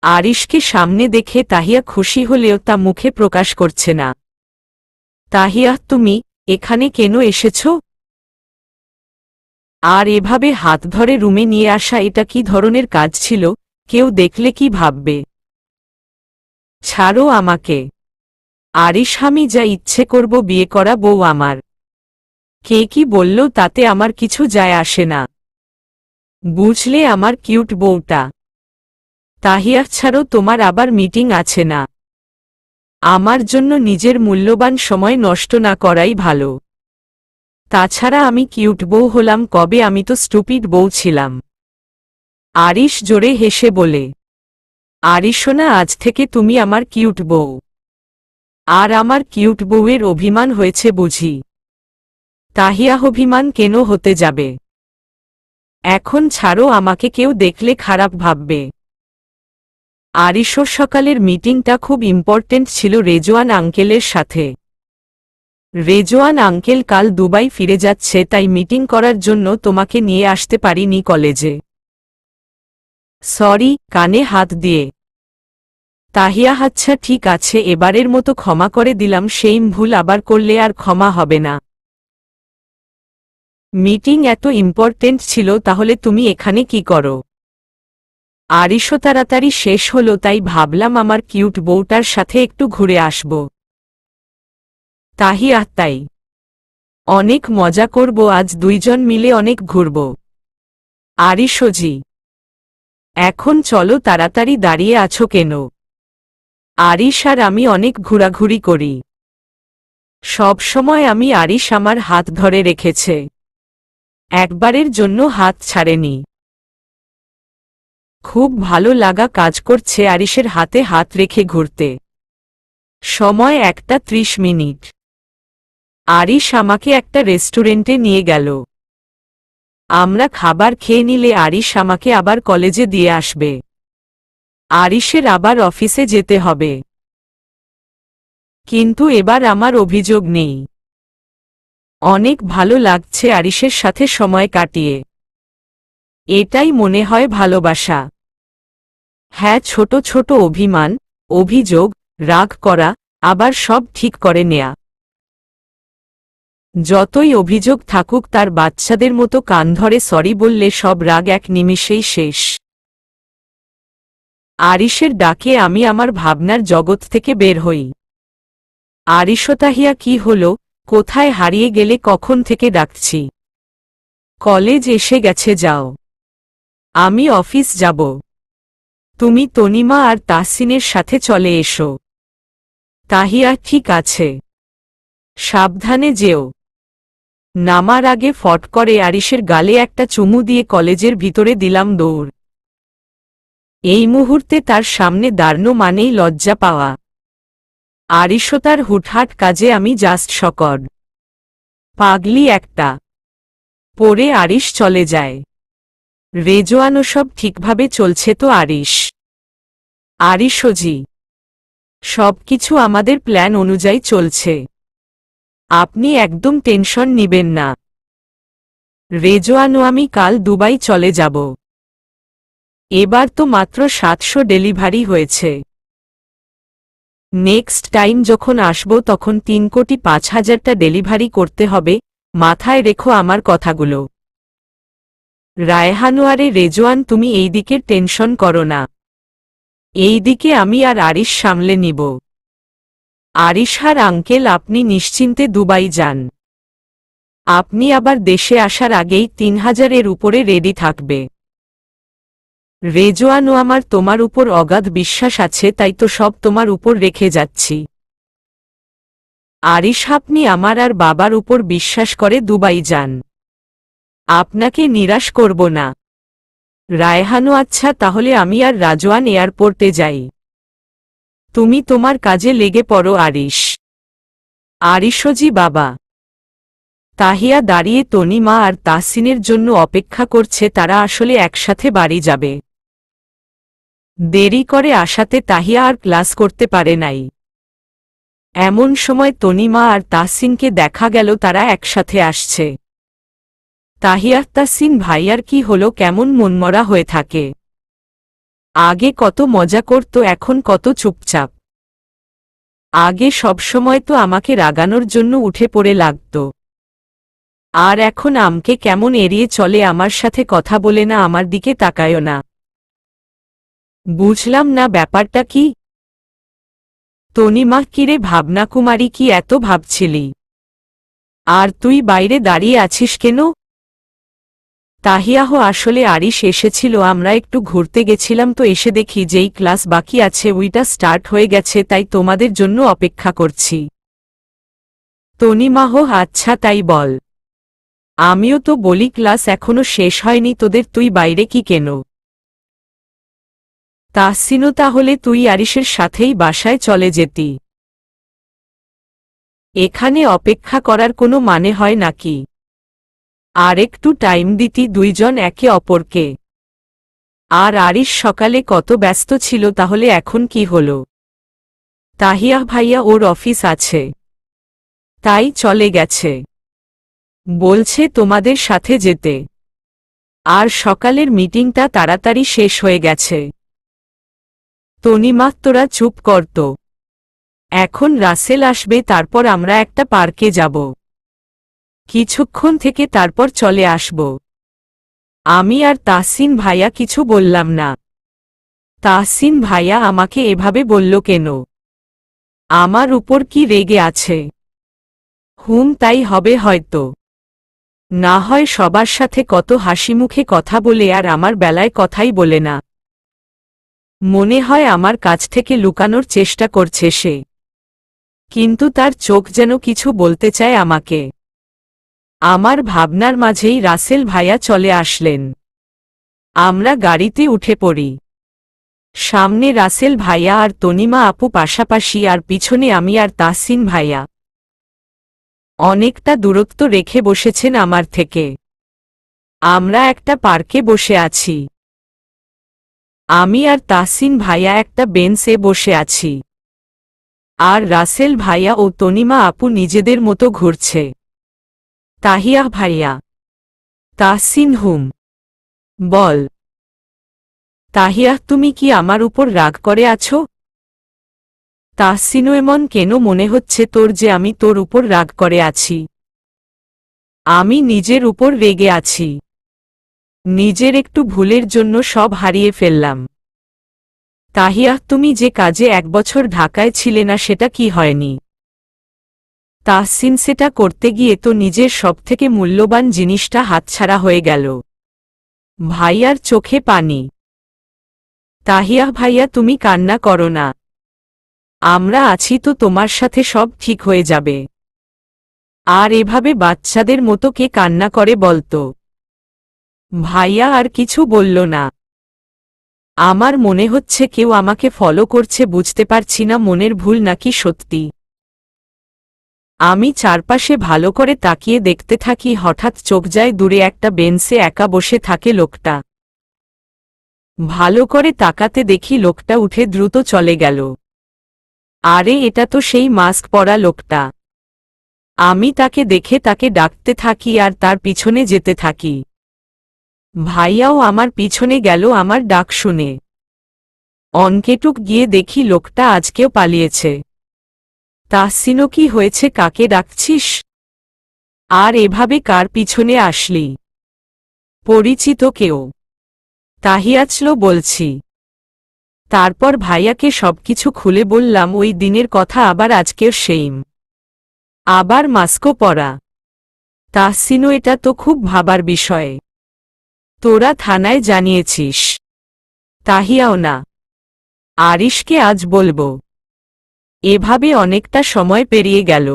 আরিশকে সামনে দেখে তাহিয়া খুশি হলেও তা মুখে প্রকাশ করছে না। তাহিয়া, তুমি এখানে কেন এসেছ? আর এভাবে হাত ধরে রুমে নিয়ে আসা এটা কি ধরনের কাজ ছিল? কেউ দেখলে কি ভাববে? ছাড়ো আমাকে। আরিশ, আমি যা ইচ্ছে করব, বিয়ে করা বউ আমার। কে কি বলল তাতে আমার কিছু যায় আসে না। বুঝলে আমার কিউট বউটা। তাহিয়া, ছাড়ো, তোমার আবার মিটিং আছে না? আমার জন্য নিজের মূল্যবান সময় নষ্ট না করাই ভালো। তাছাড়া আমি কিউট বউ হলাম কবে? আমি তো স্টুপিড বউ ছিলাম। আরিশ জোরে হেসে বলে। আরিশোনা, আজ থেকে তুমি আমার কিউট বউ। আর আমার কিউট বউয়ের অভিমান হয়েছে বুঝি? তাহিয়া, অভিমান কেন হতে যাবে? এখন ছাড়ো আমাকে, কেউ দেখলে খারাপ ভাববে। আরিশোর সকালের মিটিংটা খুব ইম্পর্টেন্ট ছিল রেজওয়ান আঙ্কেলের সাথে। রেজওয়ান আঙ্কেল কাল দুবাই ফিরে যাচ্ছে, তাই মিটিং করার জন্য তোমাকে নিয়ে আসতে পারিনি কলেজে। সরি, কানে হাত দিয়ে। তাহিয়া, আচ্ছা ঠিক আছে, এবারের মতো ক্ষমা করে দিলাম, সেই ভুল আবার করলে আর ক্ষমা হবে না। মিটিং এত ইম্পর্টেন্ট ছিল, তাহলে তুমি এখানে কি করো? আরিশও তাড়াতাড়ি শেষ হলো, তাই ভাবলাম আমার কিউট বউটার সাথে একটু ঘুরে আসব। তাহিয়া, তাই অনেক মজা করব আজ, দুইজন মিলে অনেক ঘুরব। আরিশজি, এখন চলো, তাড়াতাড়ি দাঁড়িয়ে আছো কেন? আরিশ আর আমি অনেক ঘোরাঘুরি করি। সব সময় আমি আরিশ আমার হাত ধরে রেখেছে, একবারের জন্য হাত ছাড়েনি। খুব ভালো লাগা কাজ করছে আরিশের হাতে হাত রেখে ঘুরতে। সময় 1:30। আরিশ আমাকে একটা রেস্টুরেন্টে নিয়ে গেল। আমরা খাবার খেয়ে নিলে আরিশ আমাকে আবার কলেজে দিয়ে আসবে। আরিশের আবার অফিসে যেতে হবে। কিন্তু এবার আমার অভিযোগ নেই। অনেক ভালো লাগছে আরিশের সাথে সময় কাটিয়ে। এটাই মনে হয় ভালোবাসা। হ্যাঁ, ছোট ছোট অভিমান, অভিযোগ, রাগ করা, আবার সব ঠিক করে নেয়া। যতই অভিযোগ থাকুক, তার বাচ্চাদের মতো কান ধরে সরি বললে সব রাগ এক নিমিষেই শেষ। আরিশের ডাকে আমি আমার ভাবনার জগৎ থেকে বের হই। আরিশো, তাহিয়া, কি হলো? কোথায় হারিয়ে গেলে? কখন থেকে ডাকছি। কলেজ এসে গেছে, যাও। আমি অফিস যাব। তুমি তনিমা আর তাহসিনের সাথে চলে এসো। তাহিয়া, ঠিক আছে। সাবধানে যেও। নামার আগে ফট করে আরিশের গালে একটা চুমু দিয়ে কলেজের ভিতরে দিলাম দৌড়। এই মুহূর্তে তার সামনে দাঁড়ানো মানেই লজ্জা পাওয়া। আরিশও তার হুটহাট কাজে আমি জাস্ট শকড। পাগলি একটা। পরে আরিশ চলে যায়। রেজওয়ানও সব ঠিকভাবে চলছে তো? আরিশজি, সবকিছু আমাদের প্ল্যান অনুযায়ী চলছে। আপনি একদম টেনশন নিবেন না। রেজওয়ানও আমি কাল দুবাই চলে যাব। এবার তো মাত্র 700 ডেলিভারি হয়েছে। নেক্সট টাইম যখন আসব তখন 3,05,000টা ডেলিভারি করতে হবে। মাথায় রেখো আমার কথাগুলো। রায়হানুয়ারে রেজওয়ান, তুমি এই দিকের টেনশন করো না। এই দিকে আমি আর আরিশ সামলে নিব। আরিশার আঙ্কেল, আপনি নিশ্চিন্তে দুবাই যান। আপনি আবার দেশে আসার আগেই 3,000-এর উপরে রেডি থাকবে। রেজওয়ানও আমার তোমার উপর অগাধ বিশ্বাস আছে, তাই তো সব তোমার উপর রেখে যাচ্ছি। আরিশ, আপনি আমার আর বাবার উপর বিশ্বাস করে দুবাই যান। আপনাকে নিরাশ করব না। রায়হানু, আচ্ছা তাহলে আমি আর রাজওয়ান এয়ারপোর্টে যাই। তুমি তোমার কাজে লেগে পড়ো আরিশ। আরিশজি, বাবা। তাহিয়া দাঁড়িয়ে তনিমা আর তাহসিনের জন্য অপেক্ষা করছে, তারা আসলে একসাথে বাড়ি যাবে। দেরি করে আসাতে তাহিয়া আর ক্লাস করতে পারে নাই। এমন সময় তনিমা আর তাহসিনকে দেখা গেল, তারা একসাথে আসছে। তাহিয়া, তাহসিন ভাইয়ার কি হলো? কেমন মনমরা হয়ে থাকে? আগে কত মজা করত, এখন কত চুপচাপ। আগে সবসময় তো আমাকে রাগানোর জন্য উঠে পড়ে লাগত, আর এখন আমাকে কেমন এড়িয়ে চলে, আমার সাথে কথা বলে না, আমার দিকে তাকায়ও না। বুঝলাম না ব্যাপারটা কি। তনিমা, কিরে ভাবনা কুমারী, কি এত ভাবছিলি? আর তুই বাইরে দাঁড়িয়ে আছিস কেন? তাহিয়াহ, আসলে আরিশ এসেছিল, আমরা একটু ঘুরতে গেছিলাম, তো এসে দেখি যেই ক্লাস বাকি আছে ওইটা স্টার্ট হয়ে গেছে, তাই তোমাদের জন্য অপেক্ষা করছি। তনিমাহ, আচ্ছা তাই বল। আমিও তো বলি ক্লাস এখনো শেষ হয়নি তোদের, তুই বাইরে কি কেন? তাহসিনও, তাহলে তুই আরিশের সাথেই বাসায় চলে যেতি। এখানে অপেক্ষা করার কোনো মানে হয় নাকি? আর একটু টাইম দিতি দুইজন একে অপরকে। আর আরিশ সকালে কত ব্যস্ত ছিল, তাহলে এখন কি হলো? তাহিয়া ভাইয়া ওর অফিস আছে, তাই চলে গেছে। বলছে তোমাদের সাথে যেতে। আর সকালের মিটিংটা তাড়াতাড়ি শেষ হয়ে গেছে। তনিমা, তোরা চুপ করত। এখন রাসেল আসবে, তারপর আমরা একটা পার্কে যাব, কিছুক্ষণ থেকে তারপর চলে আসব। আমি আর তাহসিন ভাইয়া কিছু বললাম না। তাহসিন ভাইয়া আমাকে এভাবে বলল কেন? আমার উপর কি রেগে আছে? তাই হবে হয়তো। না হয় সবার সাথে কত হাসিমুখে কথা বলে, আর আমার বেলায় কথাই বলে না। মনে হয় আমার কাছ থেকে লুকানোর চেষ্টা করছে সে, কিন্তু তার চোখ যেন কিছু বলতে চায় আমাকে। আমার ভাবনার মাঝেই রাসেল ভাইয়া চলে আসলেন। আমরা গাড়িতে উঠে পড়ি। সামনে রাসেল ভাইয়া আর তনিমা আপু পাশাপাশি, আর পিছনে আমি আর তাহসিন ভাইয়া। অনেকটা দূরত্ব রেখে বসেছেন আমার থেকে। আমরা একটা পার্কে বসে আছি। আমি আর তাহসিন ভাইয়া একটা বেঞ্চে বসে আছি, আর রাসেল ভাইয়া ও তনিমা আপু নিজেদের মতো ঘুরছে। তাহিয়া ভাইয়া। তাহসিন, বল। তাহিয়া, তুমি কি আমার উপর রাগ করে আছো? তাহসিনও, এমন কেন মনে হচ্ছে তোর যে আমি তোর উপর রাগ করে আছি? আমি নিজের উপর রেগে আছি। নিজের একটু ভুলের জন্য সব হারিয়ে ফেললাম। তাহিয়া, তুমি যে কাজে 1 বছর ঢাকায় ছিলে না, সেটা কি হয়নি? তাহসিন, সেটা করতে গিয়ে তো নিজের সবথেকে মূল্যবান জিনিসটা হাতছাড়া হয়ে গেল। ভাইয়ার চোখে পানি। তাহিয়া ভাইয়া, তুমি কান্না করো না। আমরা আছি তো, তোমার সাথে সব ঠিক হয়ে যাবে। আর এভাবে বাচ্চাদের মতো কে কান্না করে বলতো? ভাইয়া আর কিছু বলল না। আমার মনে হচ্ছে কেউ আমাকে ফলো করছে, বুঝতে পারছি না মনের ভুল নাকি সত্যি। আমি চারপাশে ভালো করে তাকিয়ে দেখতে থাকি, হঠাৎ চোখ যায় দূরে একটা বেঞ্চে একা বসে থাকে লোকটা। ভালো করে তাকাতে দেখি লোকটা উঠে দ্রুত চলে গেল। আরে, এটা তো সেই মাস্ক পরা লোকটা। আমি তাকে দেখে তাকে ডাকতে থাকি আর তার পিছনে যেতে থাকি। ভাইয়াও আমার পিছনে গেল আমার ডাক শুনে। অনকেটুক গিয়ে দেখি লোকটা আজকেও পালিয়েছে। তাহসিনও, কি হয়েছে, কাকে ডাকছিস? আর এভাবে কার পিছনে আসলি? পরিচিত কেউ? তাহিয়াচলো বলছি। তারপর ভাইয়াকে সবকিছু খুলে বললাম, ওই দিনের কথা, আবার আজকের সেইম, আবার মাস্কও পরা। তাহসিনও, এটা তো খুব ভাবার বিষয়। তোরা থানায় জানিয়েছিস? তাহিয়াও, না, আরিশকে আজ বলবো। এভাবে অনেকটা সময় পেরিয়ে গেল।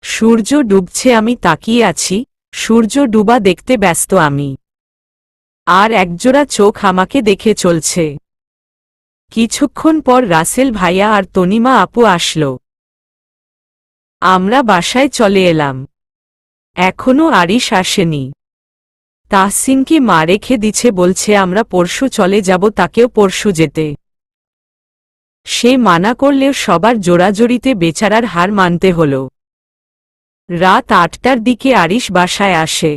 সূর্য ডুবছে, আমি তাকিয়ে আছি, সূর্য ডুবা দেখতে ব্যস্ত আমি। আর একজোড়া চোখ আমাকে দেখে চলছে। কিছুক্ষণ পর রাসেল ভাইয়া আর তনিমা আপু আসলো। আমরা বাসায় চলে এলাম। এখনো আরিশ আসেনি। তাহসিনকে মা রেখে দিছে, বলছে আমরা পরশু চলে যাব, তাকেও পরশু যেতে। সে মানা করলেও সবার জোরাজোরিতে বেচারার হার মানতে হল। রাত 8টার দিকে আরিশ বাসায় আসে।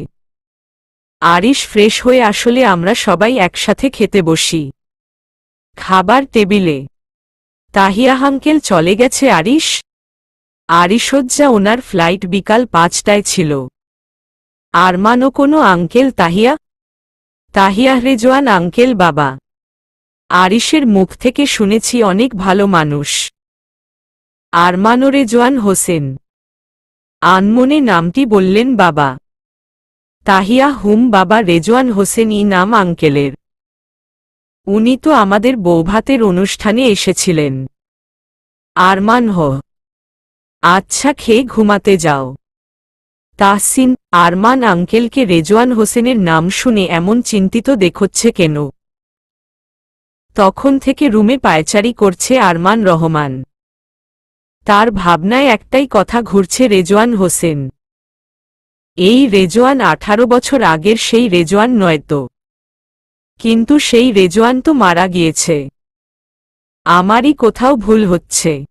আরিশ ফ্রেশ হয়ে আসলে আমরা সবাই একসাথে খেতে বসি। খাবার টেবিলে তাহিয়া আঙ্কেল চলে গেছে আরিশ। আরিশজ্জা ওনার ফ্লাইট বিকাল 5টায় ছিল। আরমানও কোনো আঙ্কেল তাহিয়া? তাহিয়া রেজওয়ান আঙ্কেল বাবা। আরিশের মুখ থেকে শুনেছি অনেক ভালো মানুষ। আরমানও রেজওয়ান হোসেন। আনমনে নামটি বললেন বাবা। তাহিয়া হুম বাবা রেজওয়ান হোসেন ই নাম আঙ্কেলের। উনি তো আমাদের বৌভাতের অনুষ্ঠানে এসেছিলেন। আরমান আচ্ছা খেয়ে ঘুমাতে যাও। তাহসিন আরমান আঙ্কেলকে রেজওয়ান হোসেনের নাম শুনে এমন চিন্তিত দেখাচ্ছে কেন? তখন থেকে রুমে পায়চারি করছে আরমান রহমান। তার ভাবনায় একটাই কথা ঘুরছে রেজওয়ান হোসেন। এই রেজওয়ান 18 বছর আগের সেই রেজওয়ান নয় তো। কিন্তু সেই রেজওয়ান তো মারা গিয়েছে। আমারই কোথাও ভুল হচ্ছে।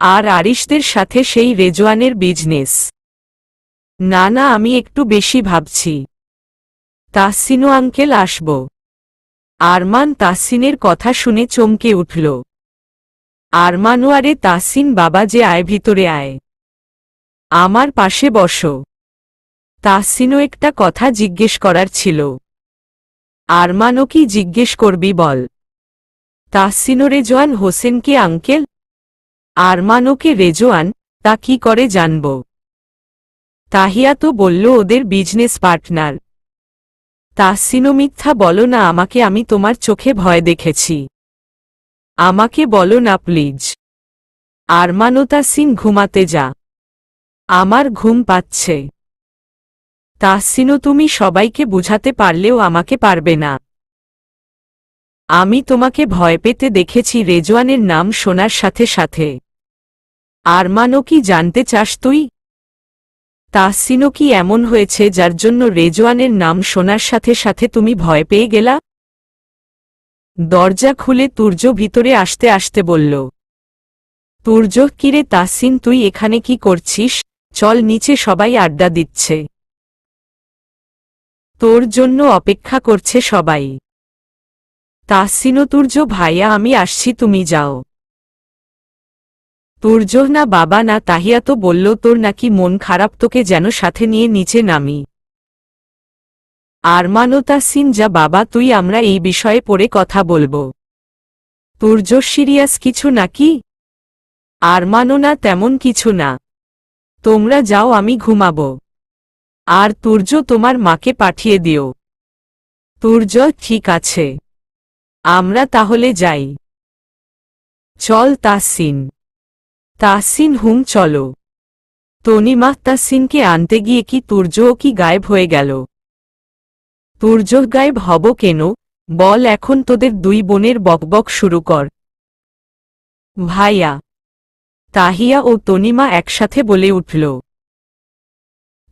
আর আরিশদের সাথে সেই রেজওয়ানের বিজনেস। না না আমি একটু বেশি ভাবছি। তাহসিনও আঙ্কেল আসব। আরমান তাহসিনের কথা শুনে চমকে উঠল। আরমানও আরে তাহসিন বাবা যে আয় ভিতরে আয়। আমার পাশে বসো। তাহসিনও একটা কথা জিজ্ঞেস করার ছিল। আরমানও কি জিজ্ঞেস করবি বল? তাহসিনও রেজওয়ান হোসেনকে আঙ্কেল? আরমানওকে রেজওয়ান, তা কি করে জানব? তাহিয়া তো বলল ওদের বিজনেস পার্টনার। তাহসিনও মিথ্যা বলো না আমাকে, আমি তোমার চোখে ভয় দেখেছি। আমাকে বলো না প্লিজ। আরমানও তাহসিন ঘুমাতে যা। আমার ঘুম পাচ্ছে। তাহসিনও তুমি সবাইকে বুঝাতে পারলেও আমাকে পারবে না। আমি তোমাকে ভয় পেতে দেখেছি রেজওয়ানের নাম শোনার সাথে সাথে। আরমানও কি জানতে চাস তুই? তাহসিনও কি এমন হয়েছে যার জন্য রেজওয়ানের নাম শোনার সাথে সাথে তুমি ভয় পেয়ে গেলা? দরজা খুলে তুর্য ভিতরে আসতে আসতে বলল। তুর্য কিরে তাহসিন তুই এখানে কি করছিস? চল নিচে সবাই আড্ডা দিচ্ছে। তোর জন্য অপেক্ষা করছে সবাই। তাহসিনও তুর্য ভাইয়া আমি আসছি তুমি যাও। তুর্য না বাবা না তাহিয়া তো বলল তোর নাকি মন খারাপ, তোকে যেন সাথে নিয়ে নিচে নামি। আরমানও তাহসিন যা বাবা তুই, আমরা এই বিষয়ে পরে কথা বলবো। তুর্য সিরিয়াস কিছু নাকি? আরমানও না তেমন কিছু না। তোমরা যাও আমি ঘুমাবো। আর তুর্য তোমার মাকে পাঠিয়ে দিও। তুর্য ঠিক আছে। আমরা তাহলে যাই। চল তাহসিন। তাহসিন হুম চলো। তনিমা তাহসিনকে আনতে গিয়ে কি তুর্যও কি গায়েব হয়ে গেল? তুর্য গায়েব হব কেন? বল এখন তোদের দুই বোনের বকবক শুরু কর। ভাইয়া। তাহিয়া ও তনিমা একসাথে বলে উঠল।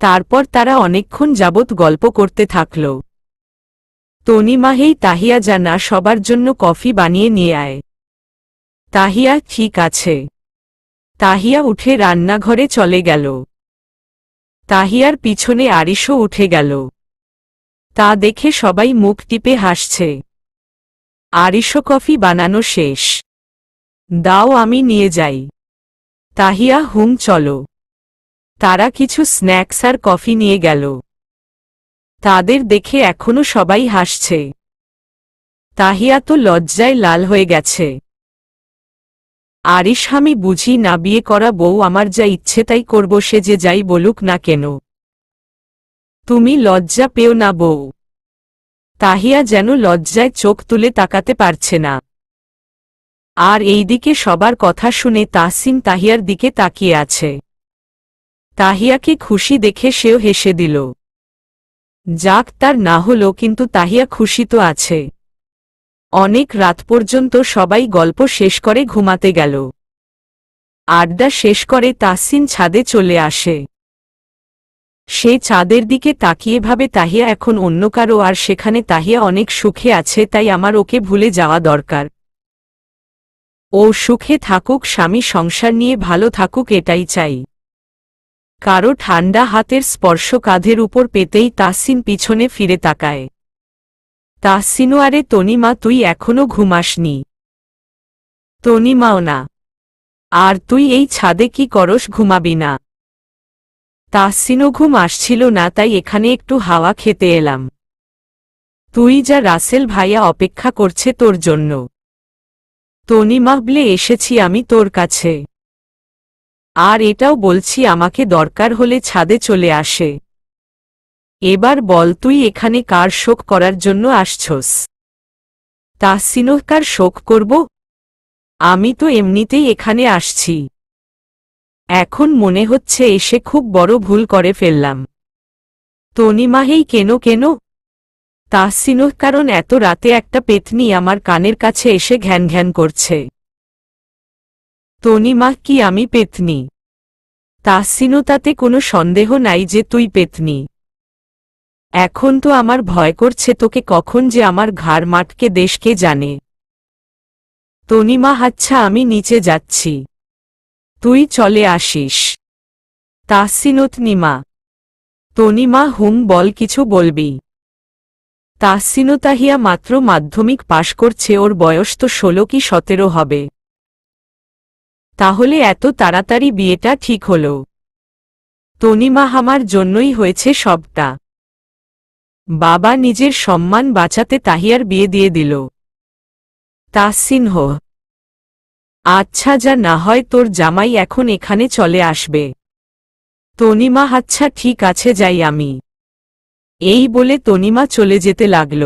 তারপর তারা অনেকক্ষণ যাবৎ গল্প করতে থাকল। তনিমা হেই তাহিয়া জানা সবার জন্য কফি বানিয়ে নিয়ে আয়। তাহিয়া ঠিক আছে। তাহিয়া উঠে রান্নাঘরে চলে গেল। তাহিয়ার পিছনে আরিশও উঠে গেল। তা দেখে সবাই মুখ টিপে হাসছে। আরিশও কফি বানানো শেষ। দাও আমি নিয়ে যাই। তাহিয়া হুম চলো। তারা কিছু স্ন্যাক্স আর কফি নিয়ে গেল। তাদের দেখে এখনো সবাই হাসছে। তাহিয়া তো লজ্জায় লাল হয়ে গেছে। আরিশ আমি বুঝি না, বিয়ে করা বউ আমার যা ইচ্ছে তাই করব, সে যে যাই বলুক না কেন। তুমি লজ্জা পেও না বউ। তাহিয়া যেন লজ্জায় চোখ তুলে তাকাতে পারছে না। আর এইদিকে সবার কথা শুনে তাহসিন তাহিয়ার দিকে তাকিয়ে আছে। তাহিয়াকে খুশি দেখে সেও হেসে দিল। যাক তার না হলো, কিন্তু তাহিয়া খুশি তো আছে। অনেক রাত পর্যন্ত সবাই গল্প শেষ করে ঘুমাতে গেল। আড্ডা শেষ করে তাহসিন ছাদে চলে আসে। সে চাঁদের দিকে তাকিয়ে ভাবে তাহিয়া এখন অন্য কারো, আর সেখানে তাহিয়া অনেক সুখে আছে, তাই আমার ওকে ভুলে যাওয়া দরকার। ও সুখে থাকুক, স্বামী সংসার নিয়ে ভালো থাকুক, এটাই চাই। কারো ঠান্ডা হাতের স্পর্শ কাঁধের উপর পেতেই তাহসিন পিছনে ফিরে তাকায়। তাহসিনও, আরে তনিমা, তুই এখনো ঘুমাসনি? তনিমাও না। আর তুই এই ছাদে কি করস, ঘুমাবি না? তাহসিনও ঘুম আসছিল না, তাই এখানে একটু হাওয়া খেতে এলাম। তুই যা, রাসেল ভাইয়া অপেক্ষা করছে তোর জন্য। তনিমা বলে, এসেছি আমি তোর কাছে। আর এটাও বলছি আমাকে দরকার হলে ছাদে চলে আসে। এবার বল, তুই এখানে কার শোক করার জন্য আসছস? তাহসিনও, কার শোক করব? আমি তো এমনিতেই এখানে আসছি। এখন মনে হচ্ছে এসে খুব বড় ভুল করে ফেললাম। তনিমা, হেই কেন কেন? তাহসিনও, কারণ এত রাতে একটা পেতনি আমার কানের কাছে এসে ঘ্যান ঘ্যান করছে। তনিমা, কি আমি পেতনি? তাহসিনও, তাতে কোনো সন্দেহ নাই যে তুই পেতনি। এখন তো আমার ভয় করছে তোকে কখন যে আমার ঘাড় মাটকে দেশকে জানে। তনিমা, আচ্ছা আমি নিচে যাচ্ছি, তুই চলে আসিস। তাহসিনত, নিমা। তনিমা, বল, কিছু বলবি? তাহসিনো, তাহিয়া মাত্র মাধ্যমিক পাশ করছে, ওর বয়স তো 16 কি 17 হবে। তাহলে এত তাড়াতাড়ি বিয়েটা ঠিক হলো? তনিমা, আমার জন্যই হয়েছে সবটা। বাবা নিজের সম্মান বাঁচাতে তাহিয়ার বিয়ে দিয়ে দিল। তাহসিন, আচ্ছা, যা, না হয় তোর জামাই এখন এখানে চলে আসবে। তনিমা, আচ্ছা ঠিক আছে, যাই আমি। এই বলে তনিমা চলে যেতে লাগল।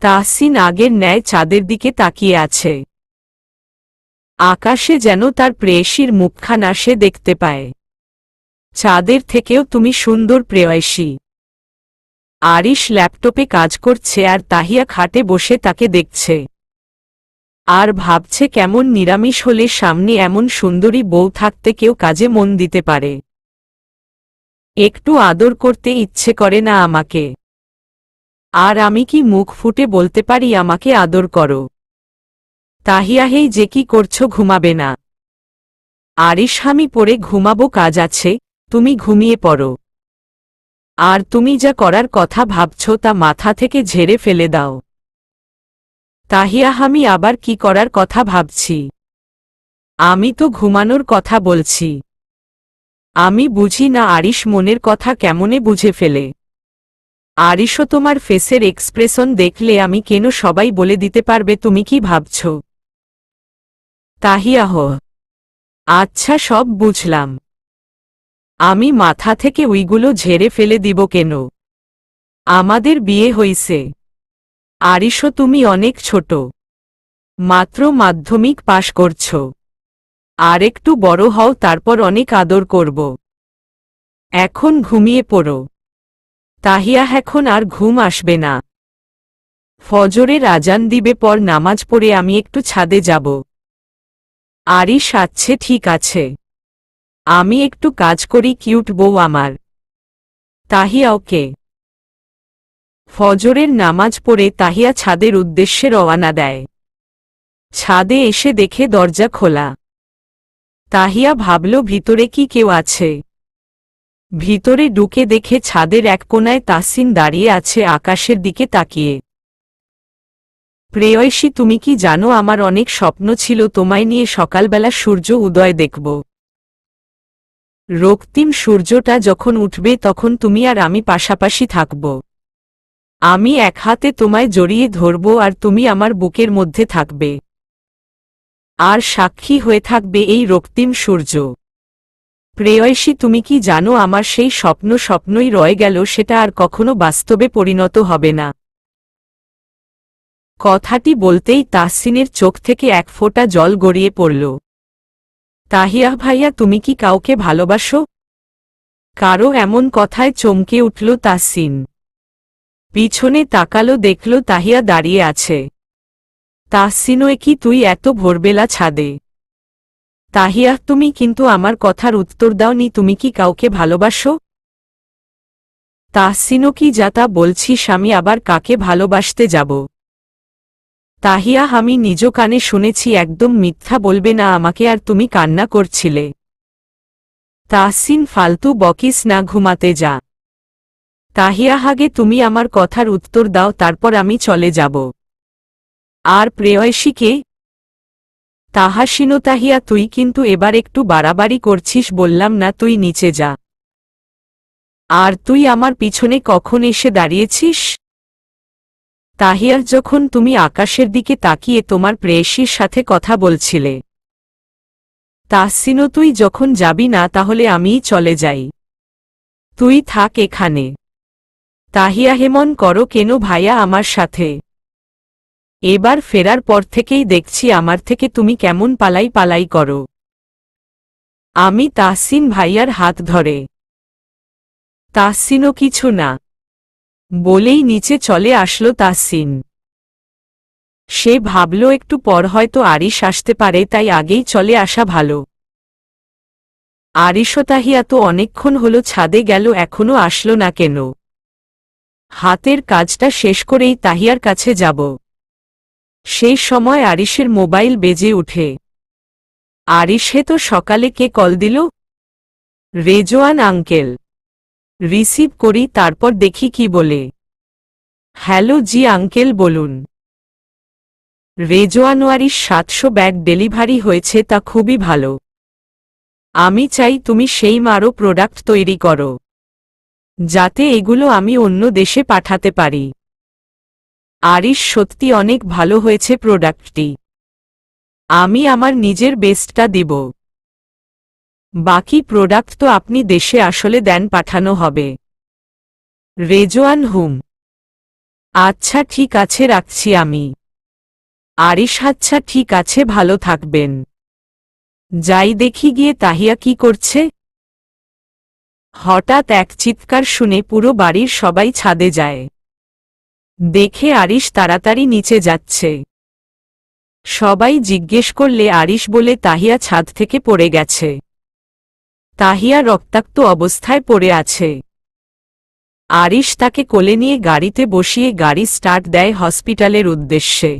তাহসিন আগের ন্যায় চাঁদের দিকে তাকিয়ে আছে। আকাশে যেন তার প্রেয়সীর মুখখানা সে দেখতে পায়। চাঁদের থেকেও তুমি সুন্দর প্রেয়সী। আরিশ ল্যাপটপে কাজ করছে আর তাহিয়া খাটে বসে তাকে দেখছে। আর ভাবছে কেমন নিরামিষ হলে সামনে এমন সুন্দরী বউ থাকতে কেউ কাজে মন দিতে পারে। একটু আদর করতে ইচ্ছে করে না আমাকে? আর আমি কি মুখ ফুটে বলতে পারি আমাকে আদর করো? তাহিয়া, হেই যে কি করছো, ঘুমাবে না? আরিশ, আমি পড়ে ঘুমাবো, কাজ আছে, তুমি ঘুমিয়ে পড়ো। আর তুমি যা করার কথা ভাবছ তা মাথা থেকে ঝেড়ে ফেলে দাও। তাহিয়া, আমি আবার কি করার কথা ভাবছি? আমি তো ঘুমানোর কথা বলছি। আমি বুঝি না আরিশ মনের কথা কেমনে বুঝে ফেলে। আরিশও তোমার ফেসের এক্সপ্রেশন দেখলে আমি কেন সবাই বলে দিতে পারবে তুমি কি ভাবছ। তাহিয়া, আচ্ছা সব বুঝলাম। আমি মাথা থেকে ওইগুলো ঝেড়ে ফেলে দিব কেন? আমাদের বিয়ে হইছে। আরিশও, তুমি অনেক ছোট, মাত্র মাধ্যমিক পাশ করছ। আর একটু বড় হও, তারপর অনেক আদর করব। এখন ঘুমিয়ে পড়ো। তাহিয়া, এখন আর ঘুম আসবে না। ফজরের আজান দিবে, পর নামাজ পড়ে আমি একটু ছাদে যাব। আরিশ, আচ্ছে ঠিক আছে, আমি একটু কাজ করি, কিউট বউ আমার। তাহিয়া, ওকে। ফজরের নামাজ পড়ে তাহিয়া ছাদের উদ্দেশ্যে রওয়ানা দেয়। ছাদে এসে দেখে দরজা খোলা। তাহিয়া ভাবল ভিতরে কি কেউ আছে। ভিতরে ঢুকে দেখে ছাদের এক কোণায় তাহসিন দাঁড়িয়ে আছে আকাশের দিকে তাকিয়ে। প্রেয়সী, তুমি কি জানো আমার অনেক স্বপ্ন ছিল তোমায় নিয়ে সকালবেলা সূর্য উদয় দেখব। রক্তিম সূর্যটা যখন উঠবে তখন তুমি আর আমি পাশাপাশি থাকব। আমি এক হাতে তোমায় জড়িয়ে ধরব আর তুমি আমার বুকের মধ্যে থাকবে। আর সাক্ষী হয়ে থাকবে এই রক্তিম সূর্য। প্রেয়সী, তুমি কি জানো আমার সেই স্বপ্ন স্বপ্নই রয়ে গেল, সেটা আর কখনো বাস্তবে পরিণত হবে না। কথাটি বলতেই তাহসিনের চোখ থেকে এক ফোঁটা জল গড়িয়ে পড়ল। তাহিয়া ভাইয়া, তুমি কি কাউকে ভালোবাসো? কারো এমন কথায় চমকে উঠল তাহসিন। পিছনে তাকালো, দেখল তাহিয়া দাঁড়িয়ে আছে। তাহসিনও, কি তুই এত ভোরবেলা ছাদে? তাহিয়া, তুমি কিন্তু আমার কথার উত্তর দাওনি, তুমি কি কাউকে ভালোবাসো? তাহসিনও, কি যা তা বলছিস, আমি আবার কাকে ভালোবাসতে যাব? তাহিয়া, আমি নিজ কানে শুনেছি, একদম মিথ্যা বলবে না আমাকে। আর তুমি কান্না করছিলে। তাহসিন ফালতু বকিস না, ঘুমাতে যা। তাহিয়া হাগে তুমি আমার কথার উত্তর দাও, তারপর আমি চলে যাব। আর প্রেয়সীকে? তাহাসিনো তাহিয়া তুই কিন্তু এবার একটু বাড়াবাড়ি করছিস, বললাম না তুই নিচে যা। আর তুই আমার পিছনে কখন এসে দাঁড়িয়েছিস? তাহিয়া যখন তুমি আকাশের দিকে তাকিয়ে তোমার প্রেয়সীর সাথে কথা বলছিলে। তাহসিনো তুই যখন যাবি না তাহলে আমিই চলে যাই। তুই থাক এখানে। তাহিয়া হেমন করো কেন ভাইয়া আমার সাথে? এবার ফেরার পর থেকেই দেখছি আমার থেকে তুমি কেমন পালাই পালাই করো। আমি তাহসিন ভাইয়ার হাত ধরে। তাহসিনও কিছু না বলেই নিচে চলে আসলো তাহসিন। সে ভাবল একটু পর হয়তো আরিশ আসতে পারে, তাই আগেই চলে আসা ভালো। আরিশও তাহিয়া তো অনেকক্ষণ হলো ছাদে গেল, এখনো আসলো না কেন? হাতের কাজটা শেষ করেই তাহিয়ার কাছে যাব। সেই সময় আরিশের মোবাইল বেজে উঠে। আরিশে তো সকালে কে কল দিল? রেজওয়ান আঙ্কেল। রিসিভ করি, তারপর দেখি কি বলে। হ্যালো জি আঙ্কেল, বলুন। রেজওয়ান, আরিশ 700 ব্যাগ ডেলিভারি হয়েছে, তা খুবই ভালো। আমি চাই তুমি সেই আরও প্রোডাক্ট তৈরি করো, যাতে এগুলো আমি অন্য দেশে পাঠাতে পারি। আরিশ, সত্যি অনেক ভালো হয়েছে প্রোডাক্টটি। আমি আমার নিজের বেস্টটা দিব। বাকি প্রোডাক্ট তো আপনি দেশে আসলে দেন, পাঠানো হবে। রেজওয়ান, হুম। আচ্ছা ঠিক আছে, রাখছি আমি। আরিশ, আচ্ছা ঠিক আছে, ভালো থাকবেন। যাই দেখি গিয়ে তাহিয়া কি করছে। হঠাৎ এক চিৎকার শুনে পুরো বাড়ির সবাই ছাদে যায়। দেখে আরিশ তাড়াতাড়ি নিচে যাচ্ছে। সবাই জিজ্ঞেস করলে আরিশ বলে তাহিয়া ছাদ থেকে পড়ে গেছে। তাহিয়া রক্তাক্ত অবস্থায় পড়ে আছে। আরিশ তাকে কোলে নিয়ে গাড়িতে বসিয়ে গাড়ি স্টার্ট দেয় হসপিটালের উদ্দেশ্যে।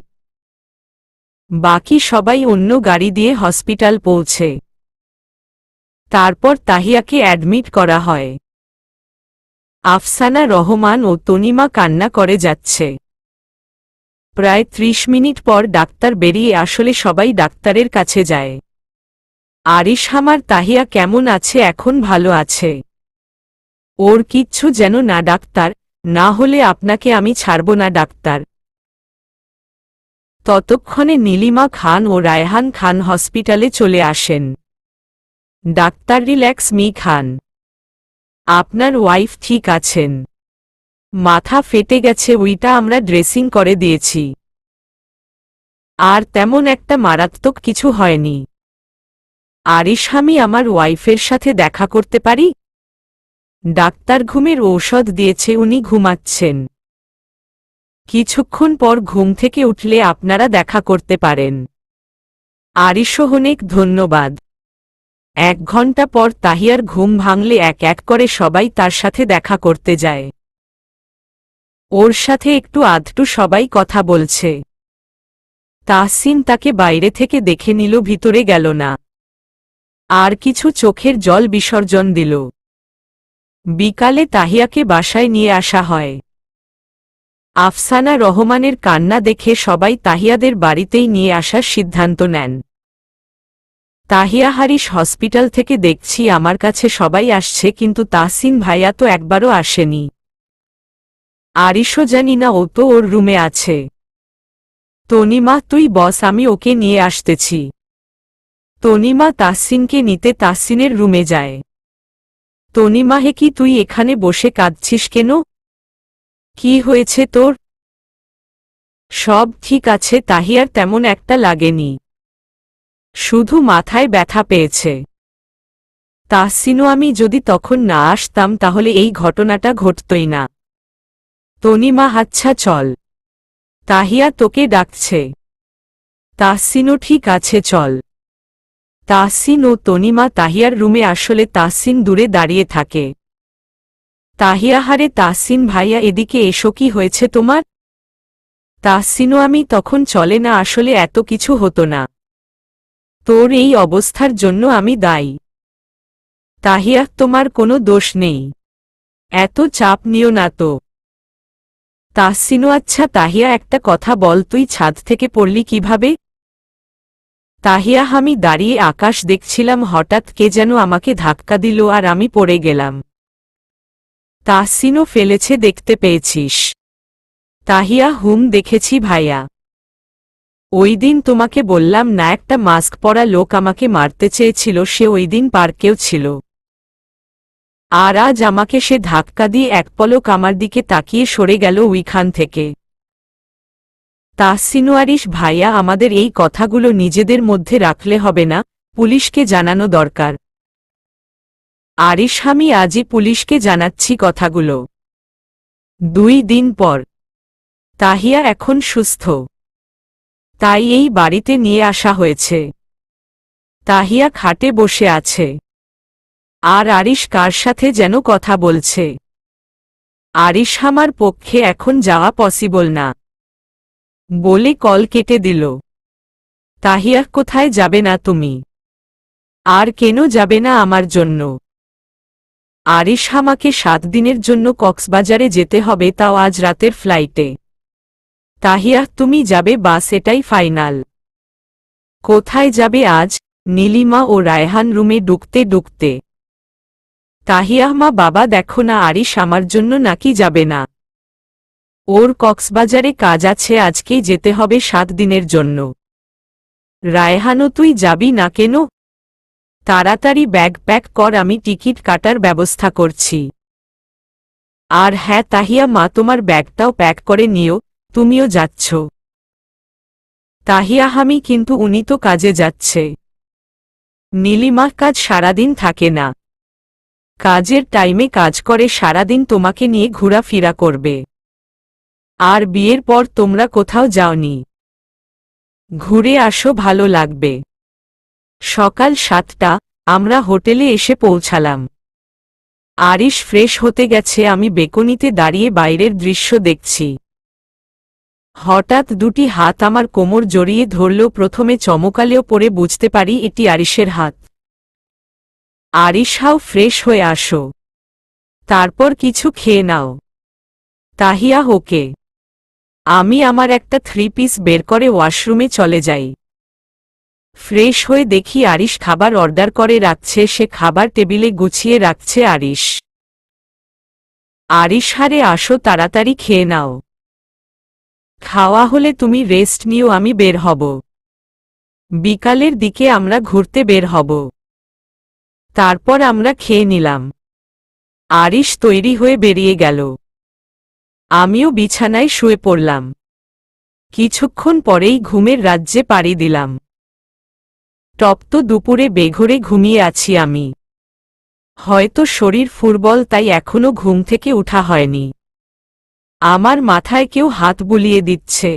বাকি সবাই অন্য গাড়ি দিয়ে হসপিটাল পৌঁছে। তারপর তাহিয়াকে অ্যাডমিট করা হয়। আফসানা রহমান ও তনিমা কান্না করে যাচ্ছে। প্রায় 30 মিনিট পর ডাক্তার বেরিয়ে আসলে সবাই ডাক্তারের কাছে যায়। আরিশ, আমার তাহিয়া কেমন আছে এখন? ভালো আছে। ওর কিচ্ছু যেন না ডাক্তার, না হলে আপনাকে আমি ছাড়ব না ডাক্তার। ততক্ষণে নীলিমা খান ও রায়হান খান হসপিটালে চলে আসেন। ডাক্তার, রিল্যাক্স মি খান, আপনার ওয়াইফ ঠিক আছেন। মাথা ফেটে গেছে, ওইটা আমরা ড্রেসিং করে দিয়েছি। আর তেমন একটা মারাত্মক কিছু হয়নি। আরিশ, আমি আমার ওয়াইফের সাথে দেখা করতে পারি? ডাক্তার ঘুমের ঔষধ দিয়েছে, উনি ঘুমাচ্ছেন। কিছুক্ষণ পর ঘুম থেকে উঠলে আপনারা দেখা করতে পারেন। আরিশও, অনেক ধন্যবাদ। 1 ঘন্টা পর তাহিয়ার ঘুম ভাঙলে এক এক করে সবাই তার সাথে দেখা করতে যায়। ওর সাথে একটু আধটু সবাই কথা বলছে। তাহসিন তাকে বাইরে থেকে দেখে নিল, ভিতরে গেল না। আর কিছু চোখের জল বিসর্জন দিল। বিকালে তাহিয়াকে বাসায় নিয়ে আসা হয়। আফসানা রহমানের কান্না দেখে সবাই তাহিয়াদের বাড়িতেই নিয়ে আসার সিদ্ধান্ত নেন। তাহিয়া, হারিশ হসপিটাল থেকে দেখছি আমার কাছে সবাই আসছে, কিন্তু তাহসিন ভাইয়া তো একবারও আসেনি। আরিশও জানি না, ও তো ওর রুমে আছে। তনিমা, তুই বস, আমি ওকে নিয়ে আসতেছি। তনিমা তাহসিনকে নিতে তাহসিনের রুমে যায়। তনিমা, হে কি তুই এখানে বসে কাঁদছিস কেন? কি হয়েছে তোর? সব ঠিক আছে, তাহিয়ার তেমন একটা লাগেনি, শুধু মাথায় ব্যথা পেয়েছে। তাহসিনও, আমি যদি তখন না আসতাম তাহলে এই ঘটনাটা ঘটতই না। তনিমা, আচ্ছা চল, তাহিয়া তোকে ডাকছে। তাহসিনও, ঠিক আছে চল। তাহসিন ও তনিমা তাহিয়ার রুমে আসলে তাহসিন দূরে দাঁড়িয়ে থাকে। তাহিয়া, হারে তাহসিন ভাইয়া, এদিকে এসো, কি হয়েছে তোমার? তাহসিনও, আমি তখন চলে না, আসলে এত কিছু হতো না। তোর এই অবস্থার জন্য আমি দায়ী। তাহিয়া, তোমার কোনো দোষ নেই, এত চাপ নিও না তো। তাহসিনও, আচ্ছা তাহিয়া, একটা কথা বল, তুই ছাদ থেকে পড়লি কিভাবে? তাহিয়া, আমি দাঁড়িয়ে আকাশ দেখছিলাম, হঠাৎ কে যেন আমাকে ধাক্কা দিল আর আমি পড়ে গেলাম। তাহসিনও, ফেলেছে দেখতে পেয়েছিস? তাহিয়া, দেখেছি ভাইয়া। ওই দিন তোমাকে বললাম না, একটা মাস্ক পরা লোক আমাকে মারতে চেয়েছিল, সে ওই দিন পার্কেও ছিল। আর আজ আমাকে সে ধাক্কা দিয়ে এক পলক আমার দিকে তাকিয়ে সরে গেল ওইখান থেকে। তাহসিন, আরিশ ভাইয়া, আমাদের এই কথাগুলো নিজেদের মধ্যে রাখলে হবে না, পুলিশকে জানানো দরকার। আরিশ, আমি আজই পুলিশকে জানাচ্ছি কথাগুলো। 2 দিন পর। তাহিয়া এখন সুস্থ, তাই এই বাড়িতে নিয়ে আসা হয়েছে। তাহিয়া খাটে বসে আছে, আর আরিশ কার সাথে যেন কথা বলছে। আরিশ, আমার পক্ষে এখন যাওয়া পসিবল না, বলে কল কেটে দিল। তাহিয়া, কোথায় যাবে না তুমি? আর কেন যাবে না আমার জন্য? আরিশ, আমাকে 7 দিনের জন্য কক্সবাজারে যেতে হবে, তাও আজ রাতের ফ্লাইটে। তাহিয়া, তুমি যাবে বাস, এটাই ফাইনাল। কোথায় যাবে আজ? নীলিমা ও রায়হান রুমে ঢুকতে ঢুকতে। তাহিয়া, মা বাবা দেখো না, আরিশ আমার জন্য নাকি যাবে না। ওর কক্সবাজারে কাজ আছে, আজকেই যেতে হবে 7 দিনের জন্য। রায়হানও, তুই যাবি না কেন? তাড়াতাড়ি ব্যাগ প্যাক কর, আমি টিকিট কাটার ব্যবস্থা করছি। আর হ্যাঁ তাহিয়া মা, তোমার ব্যাগটাও প্যাক করে নিও, তুমিও যাচ্ছ। তাহিয়া, আমি কিন্তু উনি তো কাজে যাচ্ছে। নীলিমা, কাজ সারাদিন থাকে না, কাজের টাইমে কাজ করে, সারাদিন তোমাকে নিয়ে ঘোরাফেরা করবে। আর বিয়ের পর তোমরা কোথাও যাওনি, ঘুরে আসো, ভালো লাগবে। সকাল 7টা, আমরা হোটেলে এসে পৌঁছালাম। আরিশ ফ্রেশ হতে গেছে, আমি বেকনিতে দাঁড়িয়ে বাইরের দৃশ্য দেখছি। হঠাৎ 2টি হাত আমার কোমর জড়িয়ে ধরল, প্রথমে চমকালেও পরে বুঝতে পারি এটি আরিশের হাত। আরিশ, হাও, ফ্রেশ হয়ে আসো, তারপর কিছু খেয়ে নাও। তাহিয়া, ওকে। আমি আমার একটা 3 পিস বের করে ওয়াশরুমে চলে যাই। ফ্রেশ হয়ে দেখি আরিশ খাবার অর্ডার করে রাখছে, সে খাবার টেবিলে গুছিয়ে রাখছে। আরিশ, হারে আসো, তাড়াতাড়ি খেয়ে নাও। খাওয়া হলে তুমি রেস্ট নিও, আমি বের হব। বিকালের দিকে আমরা ঘুরতে বের হব। তারপর আমরা খেয়ে নিলাম। আরিশ তৈরি হয়ে বেরিয়ে গেল। আমিও বিছানায় শুয়ে পড়লাম। কিছুক্ষণ পরেই ঘুমের রাজ্যে পাড়ি দিলাম। তপ্ত দুপুরে বেঘোরে ঘুমিয়ে আছি আমি। হয়তো শরীর ফুরবল, তাই এখনো ঘুম থেকে উঠা হয়নি। আমার মাথায় কেউ হাত বুলিয়ে দিচ্ছে,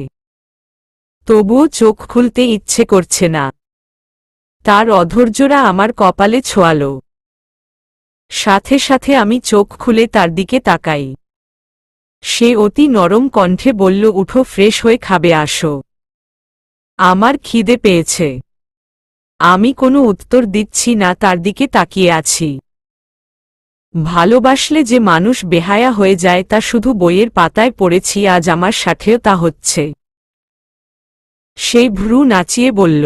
তবুও চোখ খুলতে ইচ্ছে করছে না। তার অধৈর্যরা আমার কপালে ছোঁয়াল। সাথে সাথে আমি চোখ খুলে তার দিকে তাকাই। সে অতি নরম কণ্ঠে বলল, উঠো, ফ্রেশ হয়ে খাবে আসো, আমার খিদে পেয়েছে। আমি কোনো উত্তর দিচ্ছি না, তার দিকে তাকিয়ে আছি। ভালোবাসলে যে মানুষ বেহায়া হয়ে যায় তা শুধু বইয়ের পাতায় পড়েছি, আজ আমার সাথেও তা হচ্ছে। সেই ভ্রু নাচিয়ে বলল,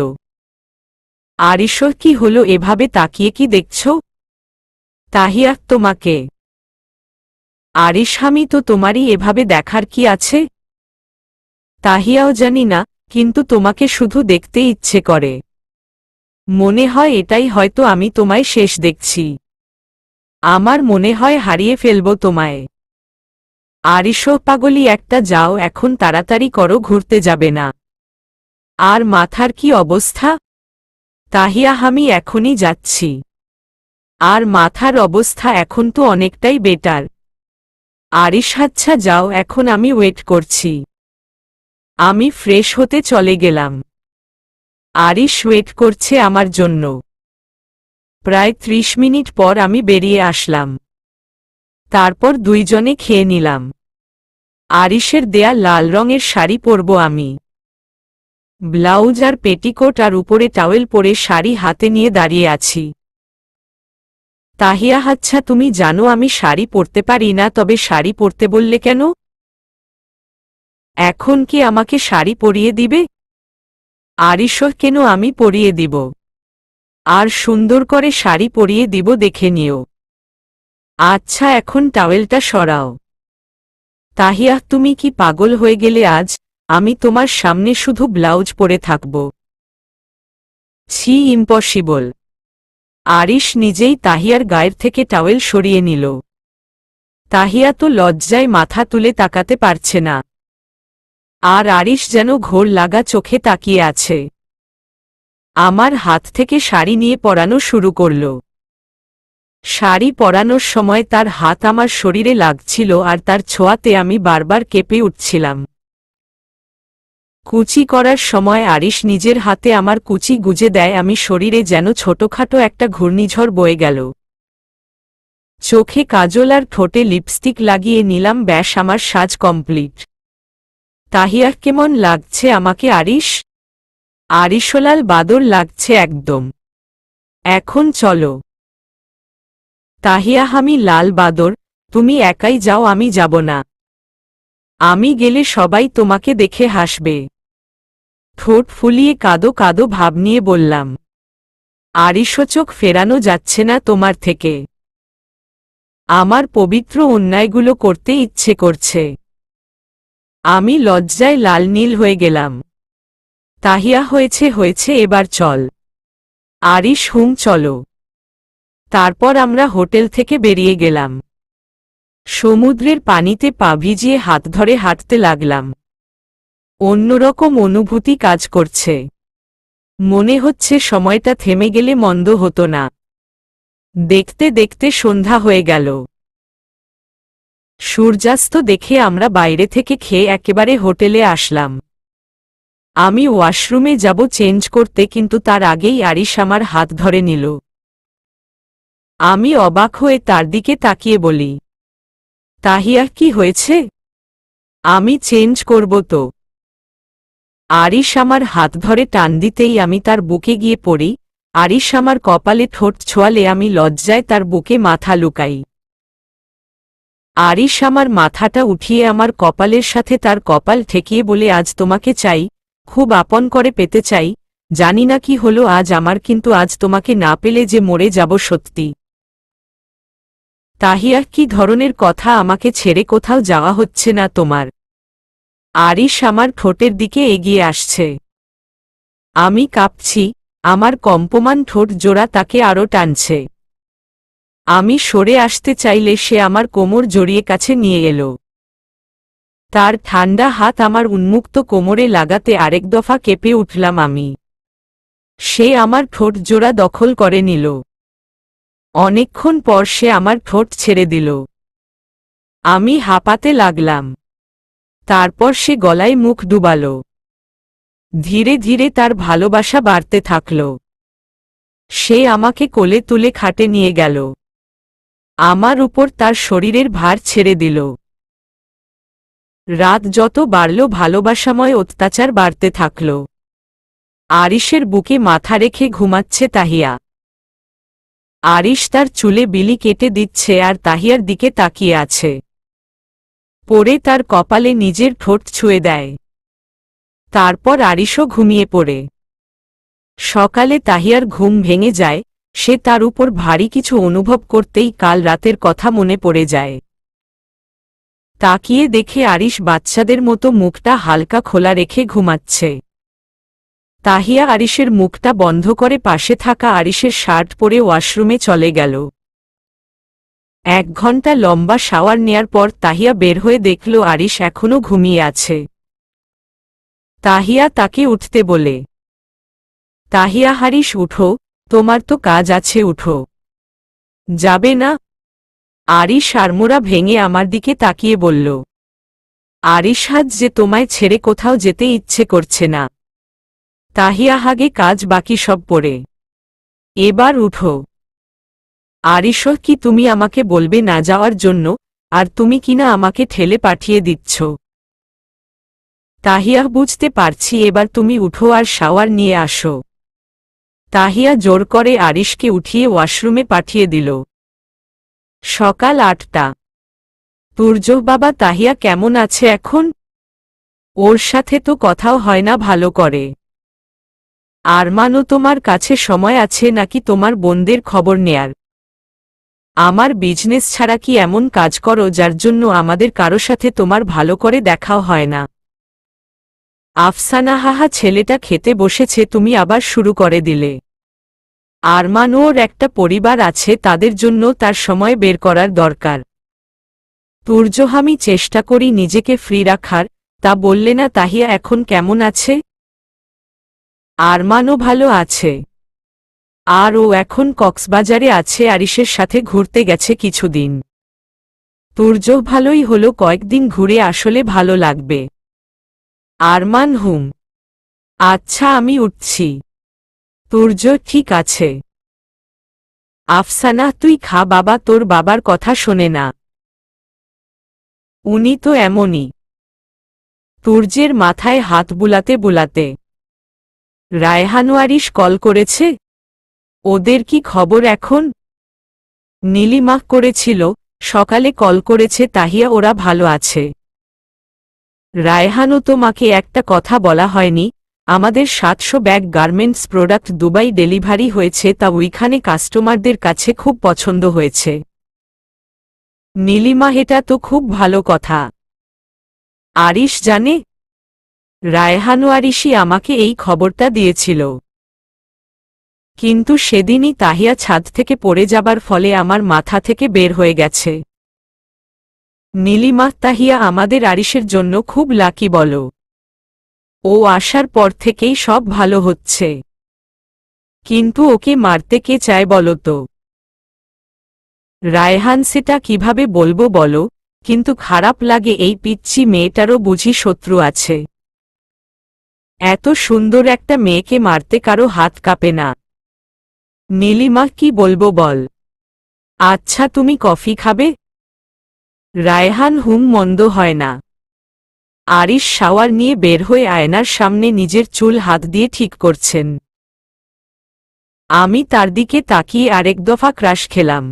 আরিশ, কি হলো, এভাবে তাকিয়ে কি দেখছ? তাহিয়া, তোমাকে। আরিশ, আমি তো তোমারই, এভাবে দেখার কি আছে? তাহিয়াও, জানি না, কিন্তু তোমাকে শুধু দেখতে ইচ্ছে করে। মনে হয় এটাই হয়তো আমি তোমায় শেষ দেখছি। আমার মনে হয় হারিয়ে ফেলব তোমায়। আরিশ, পাগলি একটা, যাও এখন, তাড়াতাড়ি করো, ঘুরতে যাবে না? আর মাথার কি অবস্থা? তাহিয়া, আমি এখনই যাচ্ছি। আর মাথার অবস্থা এখন তো অনেকটাই বেটার। আরিশ, আচ্ছা যাও এখন, আমি ওয়েট করছি। আমি ফ্রেশ হতে চলে গেলাম। আরিশ ওয়েট করছে আমার জন্য। প্রায় 30 মিনিট পর আমি বেরিয়ে আসলাম। তারপর দুইজনে খেয়ে নিলাম। আরিশের দেয়া লাল রঙের শাড়ি পরব আমি। ব্লাউজ আর পেটিকোট আর উপরে টাওয়েল পরে শাড়ি হাতে নিয়ে দাঁড়িয়ে আছি। তাহিয়া আচ্ছা তুমি জানো আমি শাড়ি পরতে পারি না, তবে শাড়ি পরতে বললে কেন? এখন কি আমাকে শাড়ি পরিয়ে দিবে? আরিশ কেন, আমি পরিয়ে দিব। আর সুন্দর করে শাড়ি পরিয়ে দিব, দেখে নিও। আচ্ছা এখন টাওয়েলটা সরাও। তাহিয়া তুমি কি পাগল হয়ে গেলে? আজ আমি তোমার সামনে শুধু ব্লাউজ পরে থাকব? ছি, ইম্পসিবল। আরিশ নিজেই তাহিয়ার গায়ের থেকে টাওয়েল সরিয়ে নিল। তাহিয়া তো লজ্জায় মাথা তুলে তাকাতে পারছে না, আর আরিশ যেন ঘোর লাগা চোখে তাকিয়ে আছে। আমার হাত থেকে শাড়ি নিয়ে পরানো শুরু করল। শাড়ি পরানোর সময় তার হাত আমার শরীরে লাগছিল, আর তার ছোঁয়াতে আমি বারবার কেঁপে উঠছিলাম। কুচি করার সময় আরিশ নিজের হাতে আমার কুচি গুজে দেয়, আমি শরীরে যেন ছোটখাটো একটা ঘূর্ণিঝড় বয়ে গেল। চোখে কাজল আর ঠোঁটে লিপস্টিক লাগিয়ে নিলাম, ব্যাস আমার সাজ কমপ্লিট। তাহিয়া কেমন লাগছে আমাকে আরিশ? আরিশলাল বাদর লাগছে একদম। এখন চলো। তাহিয়া আমি লাল বাদর, তুমি একাই যাও, আমি যাব না। আমি গেলে সবাই তোমাকে দেখে হাসবে। ঠোঁট ফুলিয়ে কাদো কাদো ভাব নিয়ে বললাম। আরিশ চোখ ফেরানো যাচ্ছে না তোমার থেকে। আমার পবিত্র অন্যায়গুলো করতে ইচ্ছে করছে। আমি লজ্জায় লাল নীল হয়ে গেলাম। তাহিয়া হয়েছে হয়েছে, এবার চল। আরিশ হুম চলো। তারপর আমরা হোটেল থেকে বেরিয়ে গেলাম। সমুদ্রের পানিতে পা ভিজিয়ে হাত ধরে হাঁটতে লাগলাম। অন্যরকম অনুভূতি কাজ করছে। মনে হচ্ছে সময়টা থেমে গেলে মন্দ হতো না। দেখতে দেখতে সন্ধ্যা হয়ে গেল। সূর্যাস্ত দেখে আমরা বাইরে থেকে খেয়ে একেবারে হোটেলে আসলাম। আমি ওয়াশরুমে যাব চেঞ্জ করতে, কিন্তু তার আগেই আরিশ আমার হাত ধরে নিল। আমি অবাক হয়ে তার দিকে তাকিয়ে বলি, তাহিয়া কি হয়েছে? আমি চেঞ্জ করব তো। আরিশ আমার হাত ধরে টান দিতেই আমি তার বুকে গিয়ে পড়ি। আরিশ আমার কপালে ঠোঁট ছোঁয়ালে আমি লজ্জায় তার বুকে মাথা লুকাই। আরিশ আমার মাথাটা উঠিয়ে আমার কপালের সাথে তার কপাল ঠেকিয়ে বলে, আজ তোমাকে চাই, খুব আপন করে পেতে চাই। জানি না কি হলো আজ আমার, কিন্তু আজ তোমাকে না পেলে যে মরে যাব সত্যি। তাহিয়া কি ধরনের কথা? আমাকে ছেড়ে কোথাও যাওয়া হচ্ছে না তোমার? আরিশ আমার ঠোঁটের দিকে এগিয়ে আসছে। আমি কাঁপছি, আমার কম্পমান ঠোঁট জোড়া তাকে আরও টানছে। আমি সরে আসতে চাইলে সে আমার কোমর জড়িয়ে কাছে নিয়ে এলো। তার ঠান্ডা হাত আমার উন্মুক্ত কোমরে লাগাতে আরেক দফা কেঁপে উঠলাম আমি। সে আমার ঠোঁট জোড়া দখল করে নিল। অনেকক্ষণ পর সে আমার ঠোঁট ছেড়ে দিল। আমি হাঁপাতে লাগলাম। তারপর সে গলায় মুখ ডুবাল। ধীরে ধীরে তার ভালোবাসা বাড়তে থাকল। সে আমাকে কোলে তুলে খাটে নিয়ে গেল। আমার উপর তার শরীরের ভার ছেড়ে দিল। রাত যত বাড়ল ভালোবাসাময় অত্যাচার বাড়তে থাকল। আরিশের বুকে মাথা রেখে ঘুমাচ্ছে তাহিয়া। আরিশ তার চুলে বিলি কেটে দিচ্ছে আর তাহিয়ার দিকে তাকিয়ে আছে। পরে তার কপালে নিজের ঠোঁট ছুঁয়ে দেয়। তারপর আরিশও ঘুমিয়ে পড়ে। সকালে তাহিয়ার ঘুম ভেঙে যায়। সে তার উপর ভারী কিছু অনুভব করতেই কাল রাতের কথা মনে পড়ে যায়। তাকিয়ে দেখে আরিশ বাচ্চাদের মতো মুখটা হালকা খোলা রেখে ঘুমাচ্ছে। তাহিয়া আরিশের মুখটা বন্ধ করে পাশে থাকা আরিশের শার্ট পরে ওয়াশরুমে চলে গেল। 1 ঘন্টা লম্বা শাওয়ার নেয়ার পর তাহিয়া বের হয়ে দেখল আরিশ এখনও ঘুমিয়ে আছে। তাহিয়া তাকে উঠতে বলে, তাহিয়া আরিশ উঠো, তোমার তো কাজ আছে, উঠো। যাবে না? আরিশ আড়মোড়া ভেঙে আমার দিকে তাকিয়ে বলল, আরিশ আজ যে তোমায় ছেড়ে কোথাও যেতে ইচ্ছে করছে না। তাহিয়া আগে কাজ বাকি সব পড়ে, এবার উঠো। আরিশ কি তুমি আমাকে বলবে না যাওয়ার জন্য? আর তুমি কিনা আমাকে ঠেলে পাঠিয়ে দিচ্ছ। তাহিয়া বুঝতে পারছি, এবার তুমি উঠো আর শাওয়ার নিয়ে আসো। তাহিয়া জোর করে আরিশকে উঠিয়ে ওয়াশরুমে পাঠিয়ে দিল। সকাল ৮টা। তুর্য বাবা, তাহিয়া কেমন আছে এখন? ওর সাথে তো কথাও হয় না ভালো করে। আরমানও তোমার কাছে সময় আছে নাকি তোমার বোনদের খবর নেয়ার? আমার বিজনেস ছাড়া কি এমন কাজ করো যার জন্য আমাদের কারো সাথে তোমার ভালো করে দেখাও হয় না? আফসানা, হাহা, ছেলেটা খেতে বসেছে, তুমি আবার শুরু করে দিলে। আরমান, ওর একটা পরিবার আছে, তাদের জন্য তার সময় বের করার দরকার। তুর্য, আমি চেষ্টা করি নিজেকে ফ্রি রাখার, তা বললে না তাহিয়া এখন কেমন আছে? আরমানও ভালো আছে। আর ও এখন কক্সবাজারে আছে, আরিশের সাথে ঘুরতে গেছে কিছুদিন। তুর্য, ভালোই হলো, কয়েকদিন ঘুরে আসলে ভালো লাগবে। আরমান, হুম। আচ্ছা, আমি উঠছি। তুর্য, ঠিক আছে। আফসানা, তুই খা বাবা, তোর বাবার কথা শোনে না। উনি তো এমনই। তুর্যের মাথায় হাত বুলাতে বুলাতে। রায়হান আরিশ কল করেছে? ওদের কি খবর এখন? নীলিমা করেছিল, সকালে কল করেছে তাহিয়া, ওরা ভালো আছে। রায়হানও, তোমাকে একটা কথা বলা হয়নি, আমাদের ৭০০ bag garments product Dubai delivery হয়েছে, তা ওইখানে কাস্টমারদের কাছে খুব পছন্দ হয়েছে। নীলিমা, এটা তো খুব ভালো কথা। আরিশ জানে? রায়হানও আরিশই আমাকে এই খবরটা দিয়েছিল। কিন্তু সেদিনই তাহিয়া ছাদ থেকে পড়ে যাবার ফলে আমার মাথা থেকে বের হয়ে গেছে। নীলিমা, তাহিয়া আমাদের আরিশের জন্য খুব লাকি বলো। ও আসার পর থেকেই সব ভালো হচ্ছে। কিন্তু ওকে মারতে কে চায় বলো তো? রায়হান, সেটা কিভাবে বলবো বলো, কিন্তু খারাপ লাগে, এই পিচ্চি মেয়েটারও বুঝি শত্রু আছে। এত সুন্দর একটা মেয়েকে মারতে কারো হাত কাঁপে না। নীলিমা, কি বলবো বল। আচ্ছা, তুমি কফি খাবে? রায়হান, হুম, মন্দ হয় না। আরিশ শাওয়ার নিয়ে বের হয়ে আয়নার সামনে নিজের চুল হাত দিয়ে ঠিক করছেন। আমি তার দিকে তাকিয়ে আরেক দফা ক্রাশ খেলাম।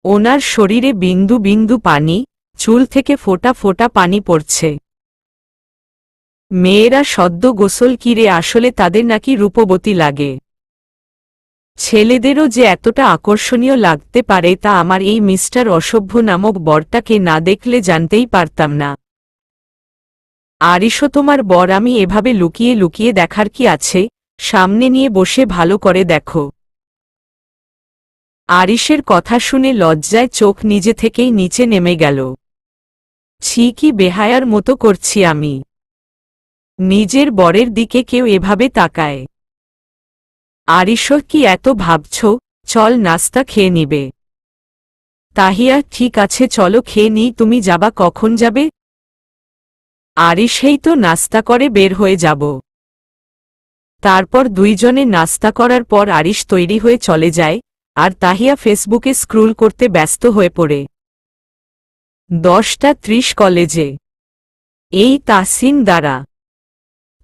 ওনার শরীরে বিন্দু বিন্দু পানি, চুল থেকে ফোঁটা ফোঁটা পানি পড়ছে। মেয়েরা সদ্য গোসল কিরে, আসলে তাদের নাকি রূপবতী লাগে। ছেলেদেরও যে এতটা আকর্ষণীয় লাগতে পারে তা আমার এই মিস্টার অসভ্য নামক বরটাকে না দেখলে জানতেই পারতাম না। আরিশও তোমার বর? আমি এভাবে লুকিয়ে লুকিয়ে দেখার কি আছে, সামনে নিয়ে বসে ভালো করে দেখো। আরিশের কথা শুনে লজ্জায় চোখ নিজে থেকেই নিচে নেমে গেল। ছি, কি বেহায়ার মতো করছি আমি। নিজের বরের দিকে কেউ এভাবে তাকায়? আরিশ, কি এত ভাবছ? চল নাস্তা খেয়ে নিবে। তাহিয়া, ঠিক আছে চলো খেয়ে নিই, তুমি যাবা কখন যাবে? আরিশেই তো নাস্তা করে বের হয়ে যাব। তারপর দুইজনে নাস্তা করার পর আরিশ তৈরি হয়ে চলে যায়, আর তাহিয়া ফেসবুকে স্ক্রুল করতে ব্যস্ত হয়ে পড়ে। 10:30 কলেজে। এই তাহসিন, দাঁড়া।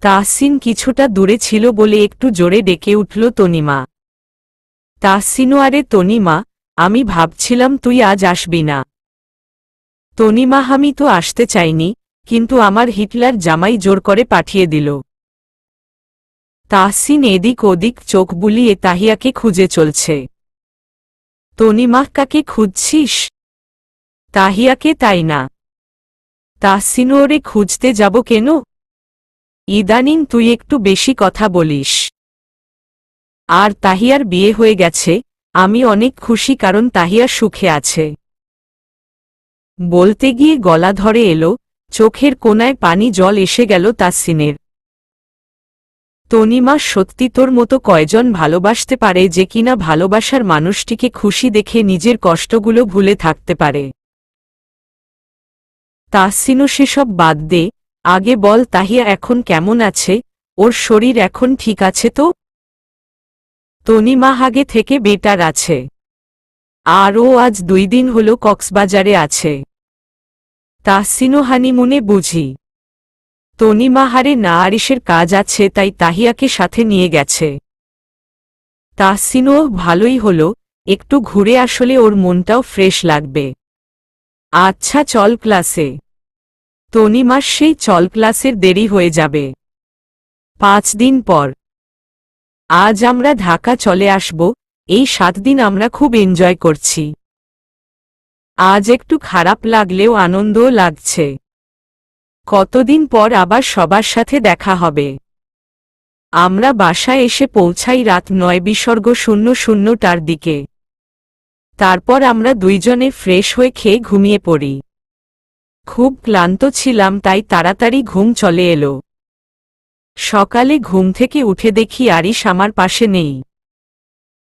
তাহসিন কিছুটা দূরে ছিল বলে একটু জোরে ডেকে উঠল তনিমা। তাহসিনও, আরে তনিমা, আমি ভাবছিলাম তুই আজ আসবি না। তনিমা, আমি তো আসতে চাইনি, কিন্তু আমার হিটলার জামাই জোর করে পাঠিয়ে দিল। তাহসিন এদিক ওদিক চোখ বুলিয়ে তাহিয়াকে খুঁজে চলছে। তনিমা, কাকে খুঁজছিস? তাহিয়াকে, তাই না? তাহসিনও, ওরে খুঁজতে যাব কেন? ইদানিং তুই একটু বেশি কথা বলিস। আর তাহিয়ার বিয়ে হয়ে গেছে, আমি অনেক খুশি, কারণ তাহিয়া সুখে আছে। বলতে গিয়ে গলা ধরে এলো, চোখের কোনায় পানি জল এসে গেল তাহসিনের। তনিমা, সত্যি তোর মতো কয়জন ভালোবাসতে পারে যে কিনা ভালোবাসার মানুষটিকে খুশি দেখে নিজের কষ্টগুলো ভুলে থাকতে পারে? তাহসিনও, সেসব বাদ দে, আগে বল তাহিয়া এখন কেমন আছে, ওর শরীর এখন ঠিক আছে তো? তনিমা, আগে থেকে বেটার আছে। আর ও আজ 2 দিন হলো কক্সবাজারে আছে। তাহসিনও, হানিমুনে বুঝি? তনিমা, হারে না, আরিশের কাজ আছে তাই তাহিয়াকে সাথে নিয়ে গেছে। তাহসিনও, ভালোই হলো, একটু ঘুরে আসলে ওর মনটাও ফ্রেশ লাগবে। আচ্ছা চল ক্লাসে। তনিমার সেই চল ক্লাসের দেরি হয়ে যাবে। 5 দিন পর। আজ আমরা ঢাকা চলে আসব। এই 7 দিন আমরা খুব এনজয় করছি। আজ একটু খারাপ লাগলেও আনন্দও লাগছে। কতদিন পর আবার সবার সাথে দেখা হবে। আমরা বাসায় এসে পৌঁছাই রাত 9:00টার দিকে। তারপর আমরা দুইজনে ফ্রেশ হয়ে খেয়ে ঘুমিয়ে পড়ি। খুব ক্লান্ত ছিলাম তাই তাড়াতাড়ি ঘুম চলে এলো। সকালে ঘুম থেকে উঠে দেখি আরিশ আমার পাশে নেই।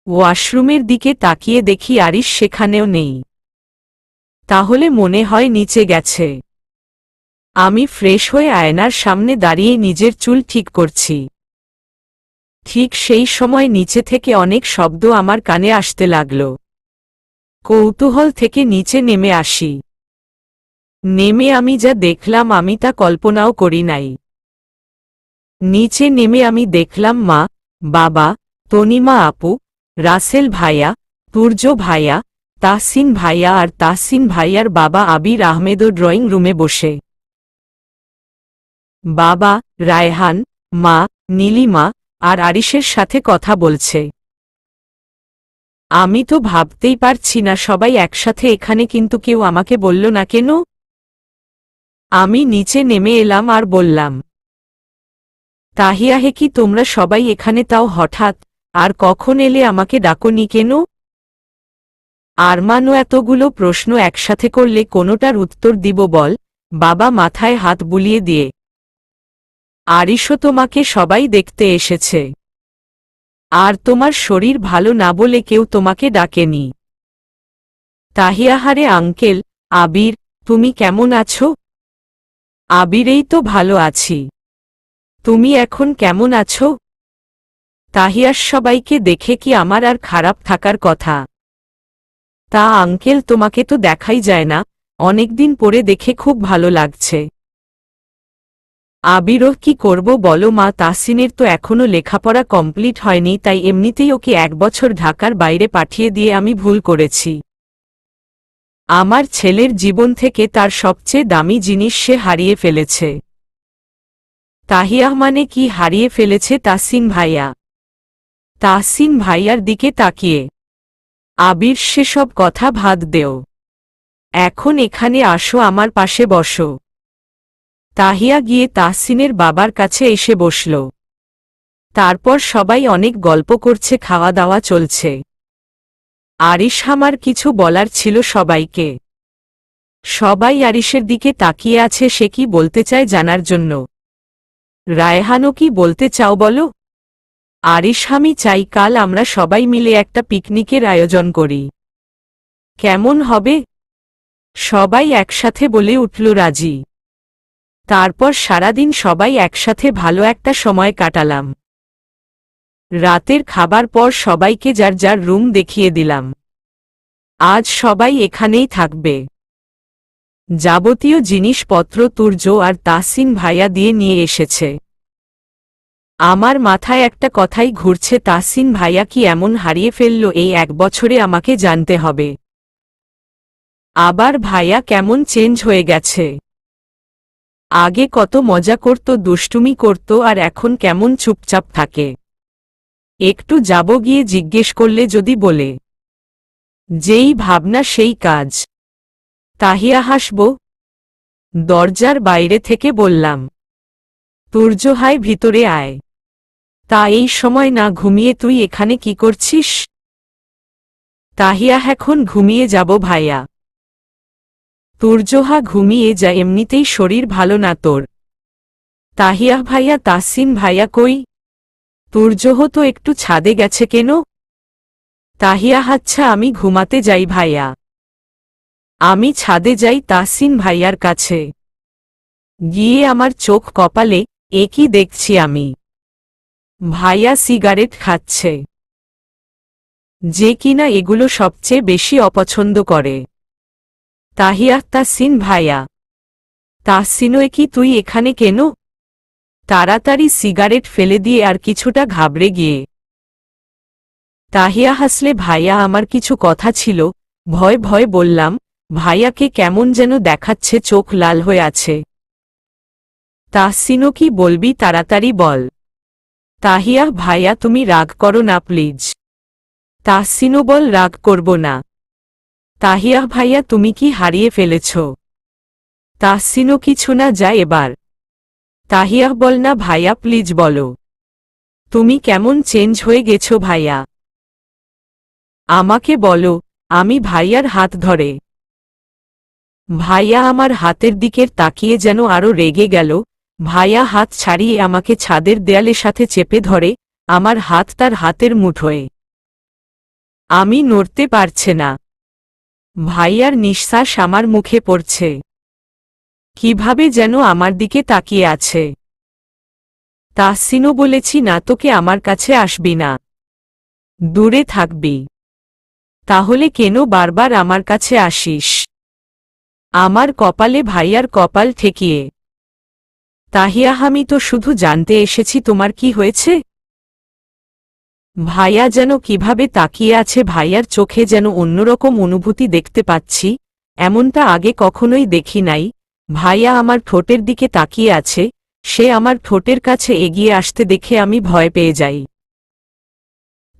ওয়াশরুমের দিকে তাকিয়ে দেখি আরিশ সেখানেও নেই। তাহলে মনে হয় নিচে গেছে। আমি ফ্রেশ হয়ে আয়নার সামনে দাঁড়িয়ে নিজের চুল ঠিক করছি। ঠিক সেই সময় নিচে থেকে অনেক শব্দ আমার কানে আসতে লাগল। কৌতূহল থেকে নিচে নেমে আসি। নেমে আমি যা দেখলাম আমি তা কল্পনাও করি নাই। নিচে নেমে আমি দেখলাম মা, বাবা, তনিমা আপু, রাসেল ভাইয়া, তুর্য ভাইয়া, তাহসিন ভাইয়া আর তাহসিন ভাইয়ার বাবা আবির আহমেদও ড্রয়িং রুমে বসে। বাবা, রায়হান, মা, নীলিমা আর আরিশের সাথে কথা বলছে। আমি তো ভাবতেই পারছি না সবাই একসাথে এখানে, কিন্তু কেউ আমাকে বলল না কেন? আমি নিচে নেমে এলাম আর বললাম, তাহিয়া হে কি তোমরা সবাই এখানে, তাও হঠাৎ, আর কখন এলে, আমাকে ডাকোনি কেন? আরমানও এতগুলো প্রশ্ন একসাথে করলে কোনোটার উত্তর দিব বল? বাবা মাথায় হাত বুলিয়ে দিয়ে। আরিশও তোমাকে সবাই দেখতে এসেছে। আর তোমার শরীর ভালো না বলে কেউ তোমাকে ডাকেনি। তাহিয়াহারে আঙ্কেল, আবির, তুমি কেমন আছো? আবিরেই তো ভালো আছি। তুমি এখন কেমন আছো? তাহিয়ার সবাইকে দেখে কি আমার আর খারাপ থাকার কথা? তা আঙ্কেল তোমাকে তো দেখাই যায় না, অনেকদিন পরে দেখে খুব ভালো লাগছে। আবিরও কি করব বলো মা, তাহসিনের তো এখনো লেখাপড়া কমপ্লিট হয়নি, তাই এমনিতেই ওকে 1 বছর ঢাকার বাইরে পাঠিয়ে দিয়ে আমি ভুল করেছি। আমার ছেলের জীবন থেকে তার সবচেয়ে দামি জিনিস সে হারিয়ে ফেলেছে। তাহিয়াহ মানে কি হারিয়ে ফেলেছে? তাহসিন ভাইয়া। তাহসিন ভাইয়ার দিকে তাকিয়ে আবির, সেসব কথা ভাত দেও, এখন এখানে আসো, আমার পাশে বসো। তাহিয়া গিয়ে তাহসিনের বাবার কাছে এসে বসল। তারপর সবাই অনেক গল্প করছে, খাওয়া দাওয়া চলছে। আরিশ আমার কিছু বলার ছিল সবাইকে। সবাই আরিশের দিকে তাকিয়ে আছে, সে কি বলতে চায় জানার জন্য। রায়হানও কি বলতে চাও বলো? আরিশ, আমি চাই কাল আমরা সবাই মিলে একটা পিকনিকের আয়োজন করি। কেমন হবে? সবাই একসাথে বলে উঠল রাজি। তারপর সারাদিন সবাই একসাথে ভালো একটা সময় কাটালাম। রাতের খাবার পর সবাইকে যার যার রুম দেখিয়ে দিলাম। আজ সবাই এখানেই থাকবে। যাবতীয় জিনিসপত্র তুর্য আর তাহসিন ভাইয়া দিয়ে নিয়ে এসেছে। আমার মাথায় একটা কথাই ঘুরছে, তাহসিন ভাইয়া কি এমন হারিয়ে ফেলল এই 1 বছরে? আমাকে জানতে হবে। আবার ভাইয়া কেমন চেঞ্জ হয়ে গেছে। আগে কত মজা করত, দুষ্টুমি করত, আর এখন কেমন চুপচাপ থাকে। একটু যাব, গিয়ে জিজ্ঞেস করলে যদি বলে। যেই ভাবনা সেই কাজ। তাহিয়া হাসব। দরজার বাইরে থেকে বললাম, তুর্য হায়, ভিতরে আয়। তা এই সময় না ঘুমিয়ে তুই এখানে কি করছিস? তাহিয়া, এখন ঘুমিয়ে যাব ভাইয়া। তুর্যহা, ঘুমিয়ে যা, এমনিতেই শরীর ভালো না তোর। তাহিয়া ভাইয়া, তাহসিন ভাইয়া কই? তুর্যহ তো একটু ছাদে গেছে কেন? তাহিয়া, আচ্ছা আমি ঘুমাতে যাই ভাইয়া। আমি ছাদে যাই তাহসিন ভাইয়ার কাছে। গিয়ে আমার চোখ কপালে, এ কি দেখছি আমি? ভাইয়া সিগারেট খাচ্ছে। যে কিনা এগুলো সবচেয়ে বেশি অপছন্দ করে। তাহিয়া, তাহসিন ভাইয়া। তাহসিনও, এ কি তুই এখানে কেন? তাড়াতাড়ি সিগারেট ফেলে দিয়ে আর কিছুটা ঘাবড়ে গিয়ে, তাহিয়া হাসলে ভাইয়া আমার কিছু কথা ছিল, ভয় ভয় বললাম, ভাইয়াকে কেমন যেন দেখাচ্ছে, চোখ লাল হয়ে আছে। তাহসিনও কি বলবি, তাড়াতাড়ি বল। তাহিয়া ভাইয়া তুমি রাগ করো না প্লিজ। তাহসিনও বল রাগ করব না। তাহিয়া ভাইয়া তুমি কি হারিয়ে ফেলেছ? তাহসিনও কিছু না, যা এবার। তাহিয়া বল না ভাইয়া প্লিজ বলো, তুমি কেমন চেঞ্জ হয়ে গেছো ভাইয়া, আমাকে বলো। আমি ভাইয়ার হাত ধরে। ভাইয়া আমার হাতের দিকের তাকিয়ে যেন আরো রেগে গেল। ভাইয়া হাত ছাড়িয়ে আমাকে ছাদের দেয়ালের সাথে চেপে ধরে, আমার হাত তার হাতের মুঠোয়। আমি নড়তে পারছে না। ভাইয়ার নিঃশ্বাস আমার মুখে পড়ছে। কিভাবে যেন আমার দিকে তাকিয়ে আছে। তাহসিনও বলেছি না তোকে আমার কাছে আসবি না, দূরে থাকবি। তাহলে কেন বারবার আমার কাছে আসিস? আমার কপালে ভাইয়ার কপাল ঠেকিয়ে। তাহিয়া আমি তো শুধু জানতে এসেছি তোমার কি হয়েছে। ভাইয়া যেন কিভাবে তাকিয়ে আছে, ভাইয়ার চোখে যেন অন্যরকম অনুভূতি দেখতে পাচ্ছি, এমনটা আগে কখনোই দেখি নাই। ভাইয়া আমার ঠোঁটের দিকে তাকিয়ে আছে, সে আমার ঠোঁটের কাছে এগিয়ে আসতে দেখে আমি ভয় পেয়ে যাই।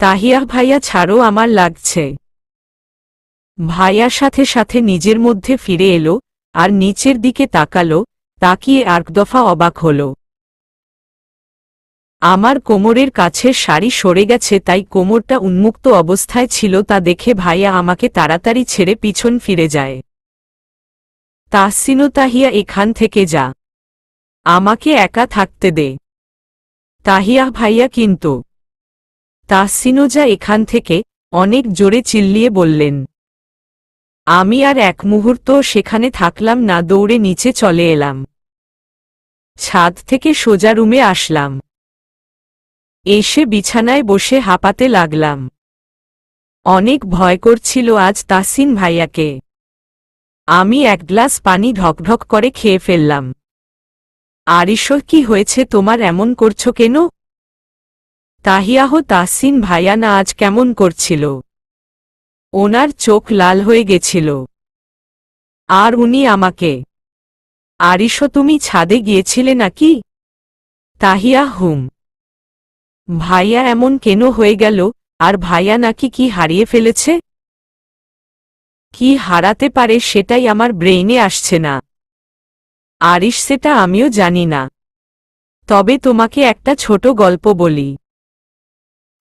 তাহিয়া ভাইয়া ছাড়ো, আমার লাগছে। ভাইয়ার সাথে সাথে নিজের মধ্যে ফিরে এলো, আর নিচের দিকে তাকালো, তাকিয়ে এক দফা অবাক হল। আমার কোমরের কাছের শাড়ি সরে গেছে, তাই কোমরটা উন্মুক্ত অবস্থায় ছিল, তা দেখে ভাইয়া আমাকে তাড়াতাড়ি ছেড়ে পিছন ফিরে যায়। তাহসিনও তাহিয়া এখান থেকে যা, আমাকে একা থাকতে দে। তাহিয়া ভাইয়া কিন্তু। তাহসিনও যা এখান থেকে, অনেক জোরে চিল্লিয়ে বললেন। আমি আর এক মুহূর্ত সেখানে থাকলাম না, দৌড়ে নিচে চলে এলাম। ছাদ থেকে সোজা রুমে আসলাম। এসে বিছানায় বসে হাঁপাতে লাগলাম। অনেক ভয় করছিল আজ তাহসিন ভাইয়াকে। আমি এক গ্লাস পানি ঢকঢক করে খেয়ে ফেললাম। আরিশো কি হয়েছে তোমার, এমন করছো কেন? তাহিয়াহ তাহসিন ভাইয়া না আজ কেমন করছিল, ওনার চোখ লাল হয়ে গেছিল। আর উনি আমাকে, আরিশো তুমি ছাদে গিয়েছিলে নাকি? তাহিয়া হুম। ভাইয়া এমন কেন হয়ে গেল, আর ভাইয়া নাকি কি হারিয়ে ফেলেছে? কি হারাতে পারে সেটাই আমার ব্রেইনে আসছে না। আরিশ সেটা আমিও জানি না। তবে তোমাকে একটা ছোট গল্প বলি।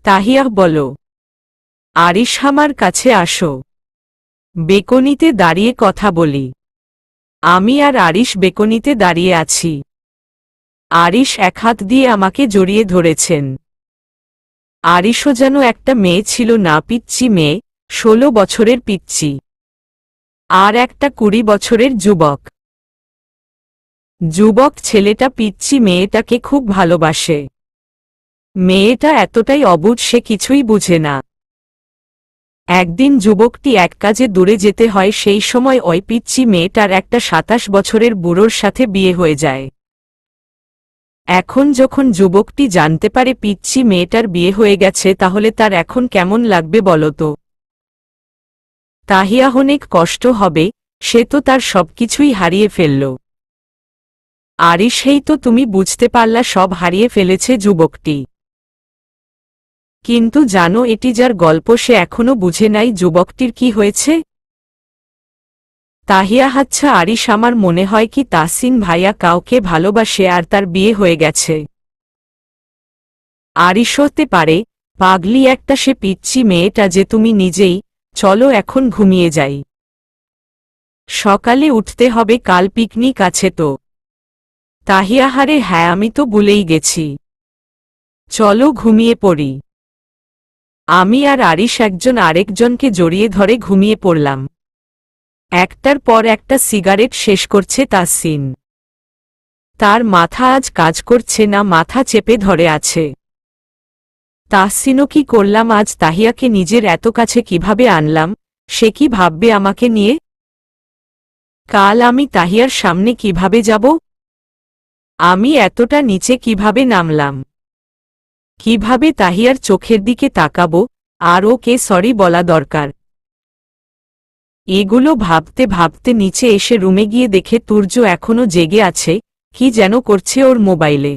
তাহিয়া বলো। আরিশ আমার কাছে আসো, বেকনিতে দাঁড়িয়ে কথা বলি। আমি আর আরিশ বেকনিতে দাঁড়িয়ে আছি। আরিশ এক হাত দিয়ে আমাকে জড়িয়ে ধরেছেন। আরিশও যেন একটা মেয়ে ছিল, না পিচ্চি মেয়ে, 16 বছরের পিচ্চি। আর একটা 20 বছরের যুবক। যুবক ছেলেটা পিচ্চি মেয়েটাকে খুব ভালোবাসে। মেয়েটা এতটাই অবুঝ, সে কিছুই বুঝে না। একদিন যুবকটি এক কাজে দূরে যেতে হয়, সেই সময় ওই পিচ্চি মেয়েটার একটা 27 বছরের বুড়োর সাথে বিয়ে হয়ে যায়। এখন যখন যুবকটি জানতে পারে পিচ্চি মেয়েটার বিয়ে হয়ে গেছে, তাহলে তার এখন কেমন লাগবে বলতো? তাহিয়া অনেক কষ্ট হবে, সে তো তার সবকিছুই হারিয়ে ফেলল। আরিশ এই তো তুমি বুঝতে পারলা, সব হারিয়ে ফেলেছে যুবকটি। কিন্তু জানো এটি যার গল্প, সে এখনো বুঝে নাই যুবকটির কি হয়েছে। তাহিয়া আচ্ছা আরিশ, আমার মনে হয় কি তাহসিন ভাইয়া কাউকে ভালোবাসে আর তার বিয়ে হয়ে গেছে। আরিশ হতে পারে, পাগলি একটা সে পিচ্চি মেয়েটা যে তুমি নিজেই। চলো এখন ঘুমিয়ে যাই, সকালে উঠতে হবে, কাল পিকনিক আছে তো। তাহিয়া হারে হ্যাঁ, আমি তো ভুলেই গেছি। চলো ঘুমিয়ে পড়ি। আমি আর আরিশ একজন আরেকজনকে জড়িয়ে ধরে ঘুমিয়ে পড়লাম। একটার পর একটা সিগারেট শেষ করছে তাহসিন। তার মাথা আজ কাজ করছে না, মাথা চেপে ধরে আছে। তাহসিনও কি করলাম আজ, তাহিয়াকে নিজের এত কাছে কিভাবে আনলাম, সে কি ভাববে আমাকে নিয়ে? কাল আমি তাহিয়ার সামনে কিভাবে যাব? আমি এতটা নিচে কিভাবে নামলাম? কিভাবে তাহিয়ার চোখের দিকে তাকাবো? আর ওকে সরি বলা দরকার। এগুলো ভাবতে ভাবতে নিচে এসে রুমে গিয়ে দেখে তুর্য এখনো জেগে আছে, কি যেন করছে ওর মোবাইলে।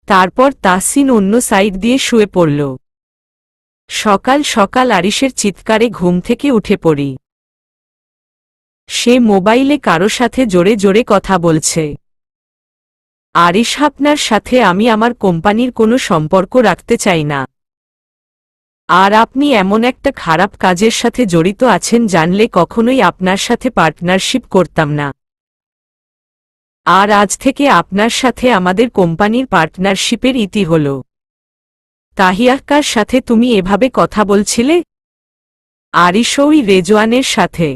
তারপর তাহসিন অন্য সাইড দিয়ে শুয়ে পড়ল। সকাল সকাল আরিশের চিৎকারে ঘুম থেকে উঠে পড়ি। সে মোবাইলে কারো সাথে জোরে জোরে কথা বলছে। আরিশ, আপনার সাথে আমি আমার কোম্পানির কোনো সম্পর্ক রাখতে চাই না। আর আপনি এমন একটা খারাপ কাজের সাথে জড়িত আছেন জানলে কখনোই আপনার সাথে পার্টনারশিপ করতাম না। আর আজ থেকে আপনার সাথে আমাদের কোম্পানির পার্টনারশিপের ইতি হল। তাহিয়াকার সাথে তুমি এভাবে কথা বলছিলে? আরিশ, ওই রেজওয়ানের সাথে।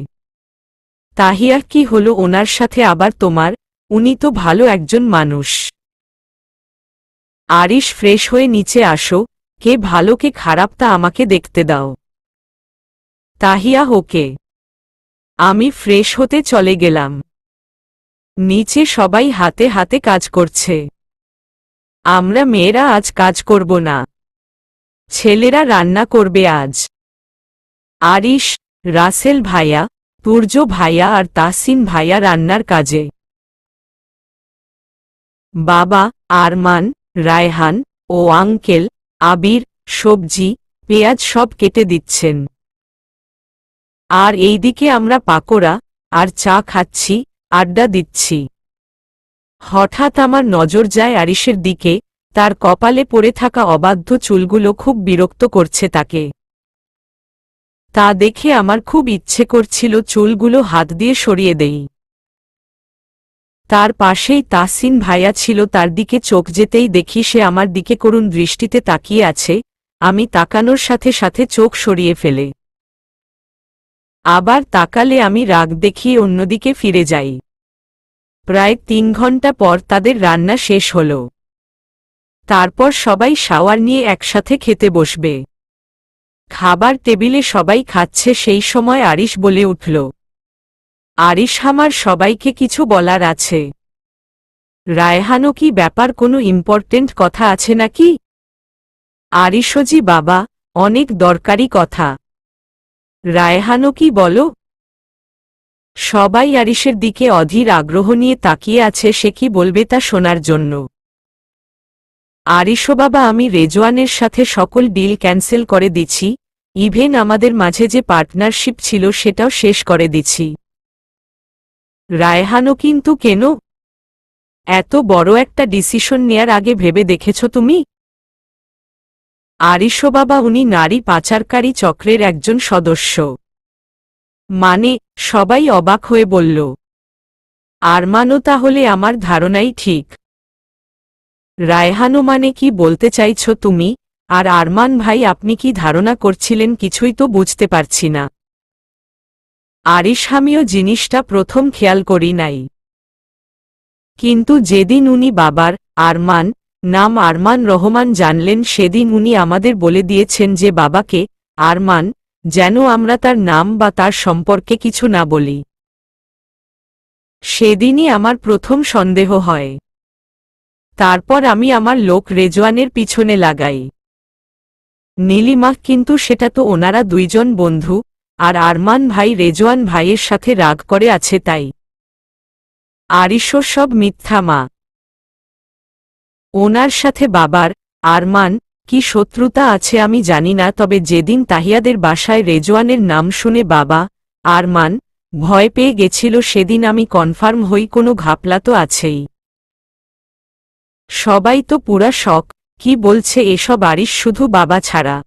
তাহিয়া, কি হলো ওনার সাথে আবার তোমার? উনি তো ভালো একজন মানুষ। আরিশ, ফ্রেশ হয়ে নিচে আসো, কে ভালো কে খারাপ তা আমাকে দেখতে দাও। তাহিয়া, ওকে। আমি ফ্রেশ হতে চলে গেলাম। নিচে সবাই হাতে হাতে কাজ করছে। আমরা মেয়েরা আজ কাজ করব না, ছেলেরা রান্না করবে আজ। আরিশ, রাসেল ভাইয়া, তুর্য ভাইয়া আর তাহসিন ভাইয়া রান্নার কাজে। বাবা, আরমান, রায়হান ও আঙ্কেল আবির সবজি, পেঁয়াজ সব কেটে দিচ্ছেন। আর এইদিকে আমরা পাকোড়া আর চা খাচ্ছি, আড্ডা দিচ্ছি। হঠাৎ আমার নজর যায় আরিশের দিকে। তার কপালে পড়ে থাকা অবাধ্য চুলগুলো খুব বিরক্ত করছে তাকে। তা দেখে আমার খুব ইচ্ছে করছিল চুলগুলো হাত দিয়ে সরিয়ে দেই। তার পাশেই তাহসিন ভাইয়া ছিল, তার দিকে চোখ যেতেই দেখি সে আমার দিকে করুণ দৃষ্টিতে তাকিয়ে আছে। আমি তাকানোর সাথে সাথে চোখ সরিয়ে ফেলে। আবার তাকালে আমি রাগ দেখিয়ে অন্যদিকে ফিরে যাই। প্রায় ৩ ঘন্টা পর তাদের রান্না শেষ হল। তারপর সবাই শাওয়ার নিয়ে একসাথে খেতে বসবে। খাবার টেবিলে সবাই খাচ্ছে, সেই সময় আরিশ বলে উঠল, আরিশ, আমার সবাইকে কিছু বলার আছে। রায়হানও, কি ব্যাপার, কোনো ইম্পর্টেন্ট কথা আছে নাকি? আরিশও, জি বাবা, অনেক দরকারি কথা। রায়হানও, কি বলো? সবাই আরিশের দিকে অধীর আগ্রহ নিয়ে তাকিয়ে আছে সে কি বলবে তা শোনার জন্য। আরিশও, বাবা, আমি রেজওয়ানের সাথে সকল ডিল ক্যান্সেল করে দিচ্ছি, ইভেন আমাদের মাঝে যে পার্টনারশিপ ছিল সেটাও শেষ করে দিচ্ছি। রায়হানও, কিন্তু কেন? এত বড় একটা ডিসিশন নেয়ার আগে ভেবে দেখেছ তুমি? আরিশও, বাবা, উনি নারী পাচারকারী চক্রের একজন সদস্য। মানে? সবাই অবাক হয়ে বলল। আরমানও, তাহলে আমার ধারণাই ঠিক। রায়হানও, মানে কি বলতে চাইছ তুমি? আর আরমান ভাই, আপনি কি ধারণা করছিলেন কিছুই তো বুঝতে পারছি না। আরিশ, আমিও জিনিসটা প্রথম খেয়াল করি নাই, কিন্তু যেদিন উনি বাবার আরমান, নাম আরমান রহমান, জানলেন সেদিন উনি আমাদের বলে দিয়েছেন যে বাবাকে আরমান যেন আমরা তার নাম বা তার সম্পর্কে কিছু না বলি। সেদিনই আমার প্রথম সন্দেহ হয়। তারপর আমি আমার লোক রেজওয়ানের পিছনে লাগাই। নীলিমা, কিন্তু সেটা তো ওনারা দুইজন বন্ধু, আর আরমান ভাই রেজওয়ান ভাইয়ের সাথে রাগ করে আছে তাই। আরিশও, সব মিথ্যা মা। ওনার সাথে বাবার আরমান কি শত্রুতা আছে আমি জানি না, তবে যেদিন তাহিয়াদের বাসায় রেজওয়ানের নাম শুনে বাবা আরমান ভয় পেয়ে গেছিল সেদিন আমি কনফার্ম হই কোনো ঘাপলা তো আছেই। সবাই তো পুরা শক, কি বলছে এসব আরিশ শুধু বাবা ছাড়া?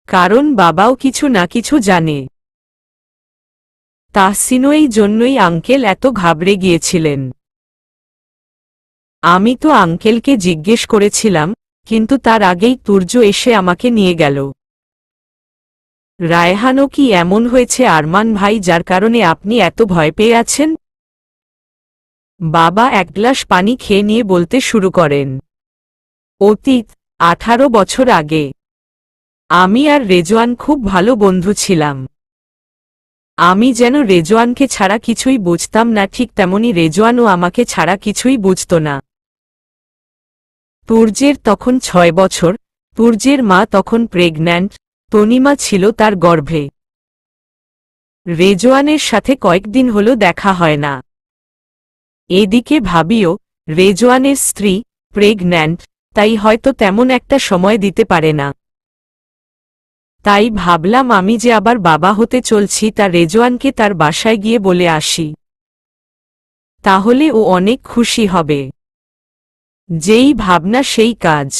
কারণ বাবাও কিছু না কিছু জানে। তাহসিনও এই জন্যই আঙ্কেল এত ঘাবড়ে গিয়েছিলেন। আমি তো আঙ্কেলকে জিজ্ঞেস করেছিলাম, কিন্তু তার আগেই তুর্য এসে আমাকে নিয়ে গেল। রায়হানও, কি এমন হয়েছে আরমান ভাই যার কারণে আপনি এত ভয় পেয়ে আছেন? বাবা এক গ্লাস পানি খেয়ে নিয়ে বলতে শুরু করেন। অতীত 18 বছর আগে আমি আর রেজওয়ান খুব ভালো বন্ধু ছিলাম। আমি যেন রেজওয়ানকে ছাড়া কিছুই বুঝতাম না, ঠিক তেমনি রেজওয়ানও আমাকে ছাড়া কিছুই বুঝত না। তুর্যের তখন 6 বছর, তুর্যের মা তখন প্রেগন্যান্ট, তনিমা ছিল তার গর্ভে। রেজওয়ানের সাথে কয়েকদিন হলো দেখা হয় না। এদিকে ভাবিও, রেজওয়ানের স্ত্রী প্রেগন্যান্ট, তাই হয়তো তেমন একটা সময় দিতে পারে না। তাই ভাবলাম আমি যে আবার বাবা হতে চলছি তা রেজওয়ানকে তার বাসায় গিয়ে বলে আসি, তাহলে ও অনেক খুশি হবে। যেই ভাবনা সেই কাজ।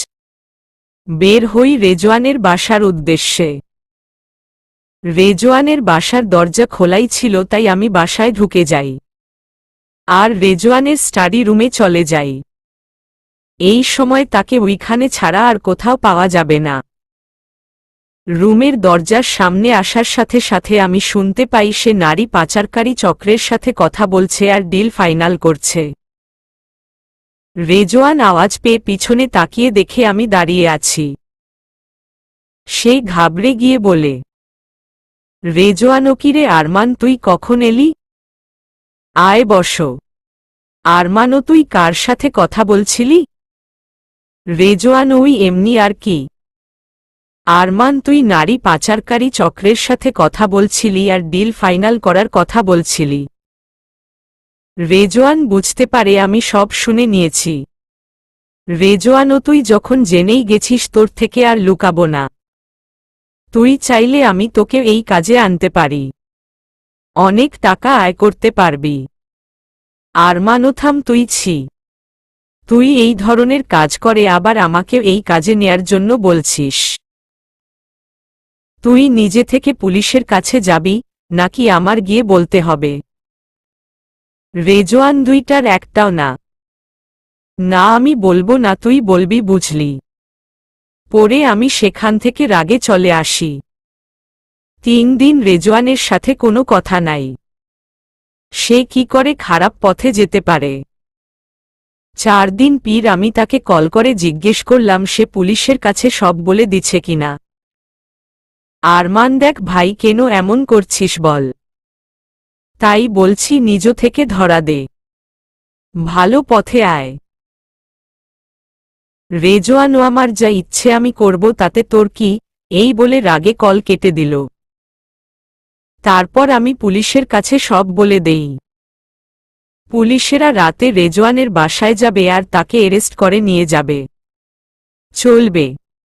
বের হই রেজওয়ানের বাসার উদ্দেশ্যে। রেজওয়ানের বাসার দরজা খোলাই ছিল, তাই আমি বাসায় ঢুকে যাই আর রেজওয়ানের স্টাডি রুমে চলে যাই। এই সময় তাকে ওইখানে ছাড়া আর কোথাও পাওয়া যাবে না। রুমের দরজার সামনে আসার সাথে সাথে আমি শুনতে পাই সে নারী পাচারকারী চক্রের সাথে কথা বলছে আর ডিল ফাইনাল করছে। রেজওয়ান আওয়াজ পেয়ে পিছনে তাকিয়ে দেখে আমি দাঁড়িয়ে আছি। সে ঘাবড়ে গিয়ে বলে, রেজওয়ান, ও কিরে আরমান, তুই কখন এলি? আয় বসো। আরমানও, তুই কার সাথে কথা বলছিলি? রেজওয়ান, ওই এমনি আর কি। আরমান, তুই নারী পাচারকারী চক্রের সাথে কথা বলছিলি আর ডিল ফাইনাল করার কথা বলছিলি। রেজওয়ান বুঝতে পারে আমি সব শুনে নিয়েছি। রেজওয়ান, ও তুই যখন জেনেই গেছিস তোর থেকে আর লুকাবো না। তুই চাইলে আমি তোকে এই কাজে আনতে পারি, অনেক টাকা আয় করতে পারবি। আরমানও, থাম তুই। তুই এই ধরনের কাজ করে আবার আমাকে এই কাজে নেয়ার জন্য বলছিস? তুই নিজে থেকে পুলিশের কাছে যাবি নাকি আমার গিয়ে বলতে হবে? রেজওয়ান, দুইটার একটাও না। না, আমি বলবো না, তুই বলবি, বুঝলি? পরে আমি সেখান থেকে রাগে চলে আসি। 3 দিন রেজওয়ানের সাথে কোনো কথা নাই। সে কি করে খারাপ পথে যেতে পারে? 4 দিন পর আমি তাকে কল করে জিজ্ঞেস করলাম সে পুলিশের কাছে সব বলে দিচ্ছে কিনা। আরমান, দেখ ভাই, কেন এমন করছিস বল? তাই বলছি, নিজ থেকে ধরা দে, ভালো পথে আয়। রেজওয়ান, ও আমার যা ইচ্ছে আমি করব, তাতে তোর কি? এই বলে রাগে কল কেটে দিল। তারপর আমি পুলিশের কাছে সব বলে দেই। পুলিশেরা রাতে রেজওয়ানের বাসায় যাবে আর তাকে অ্যারেস্ট করে নিয়ে যাবে। চলবে।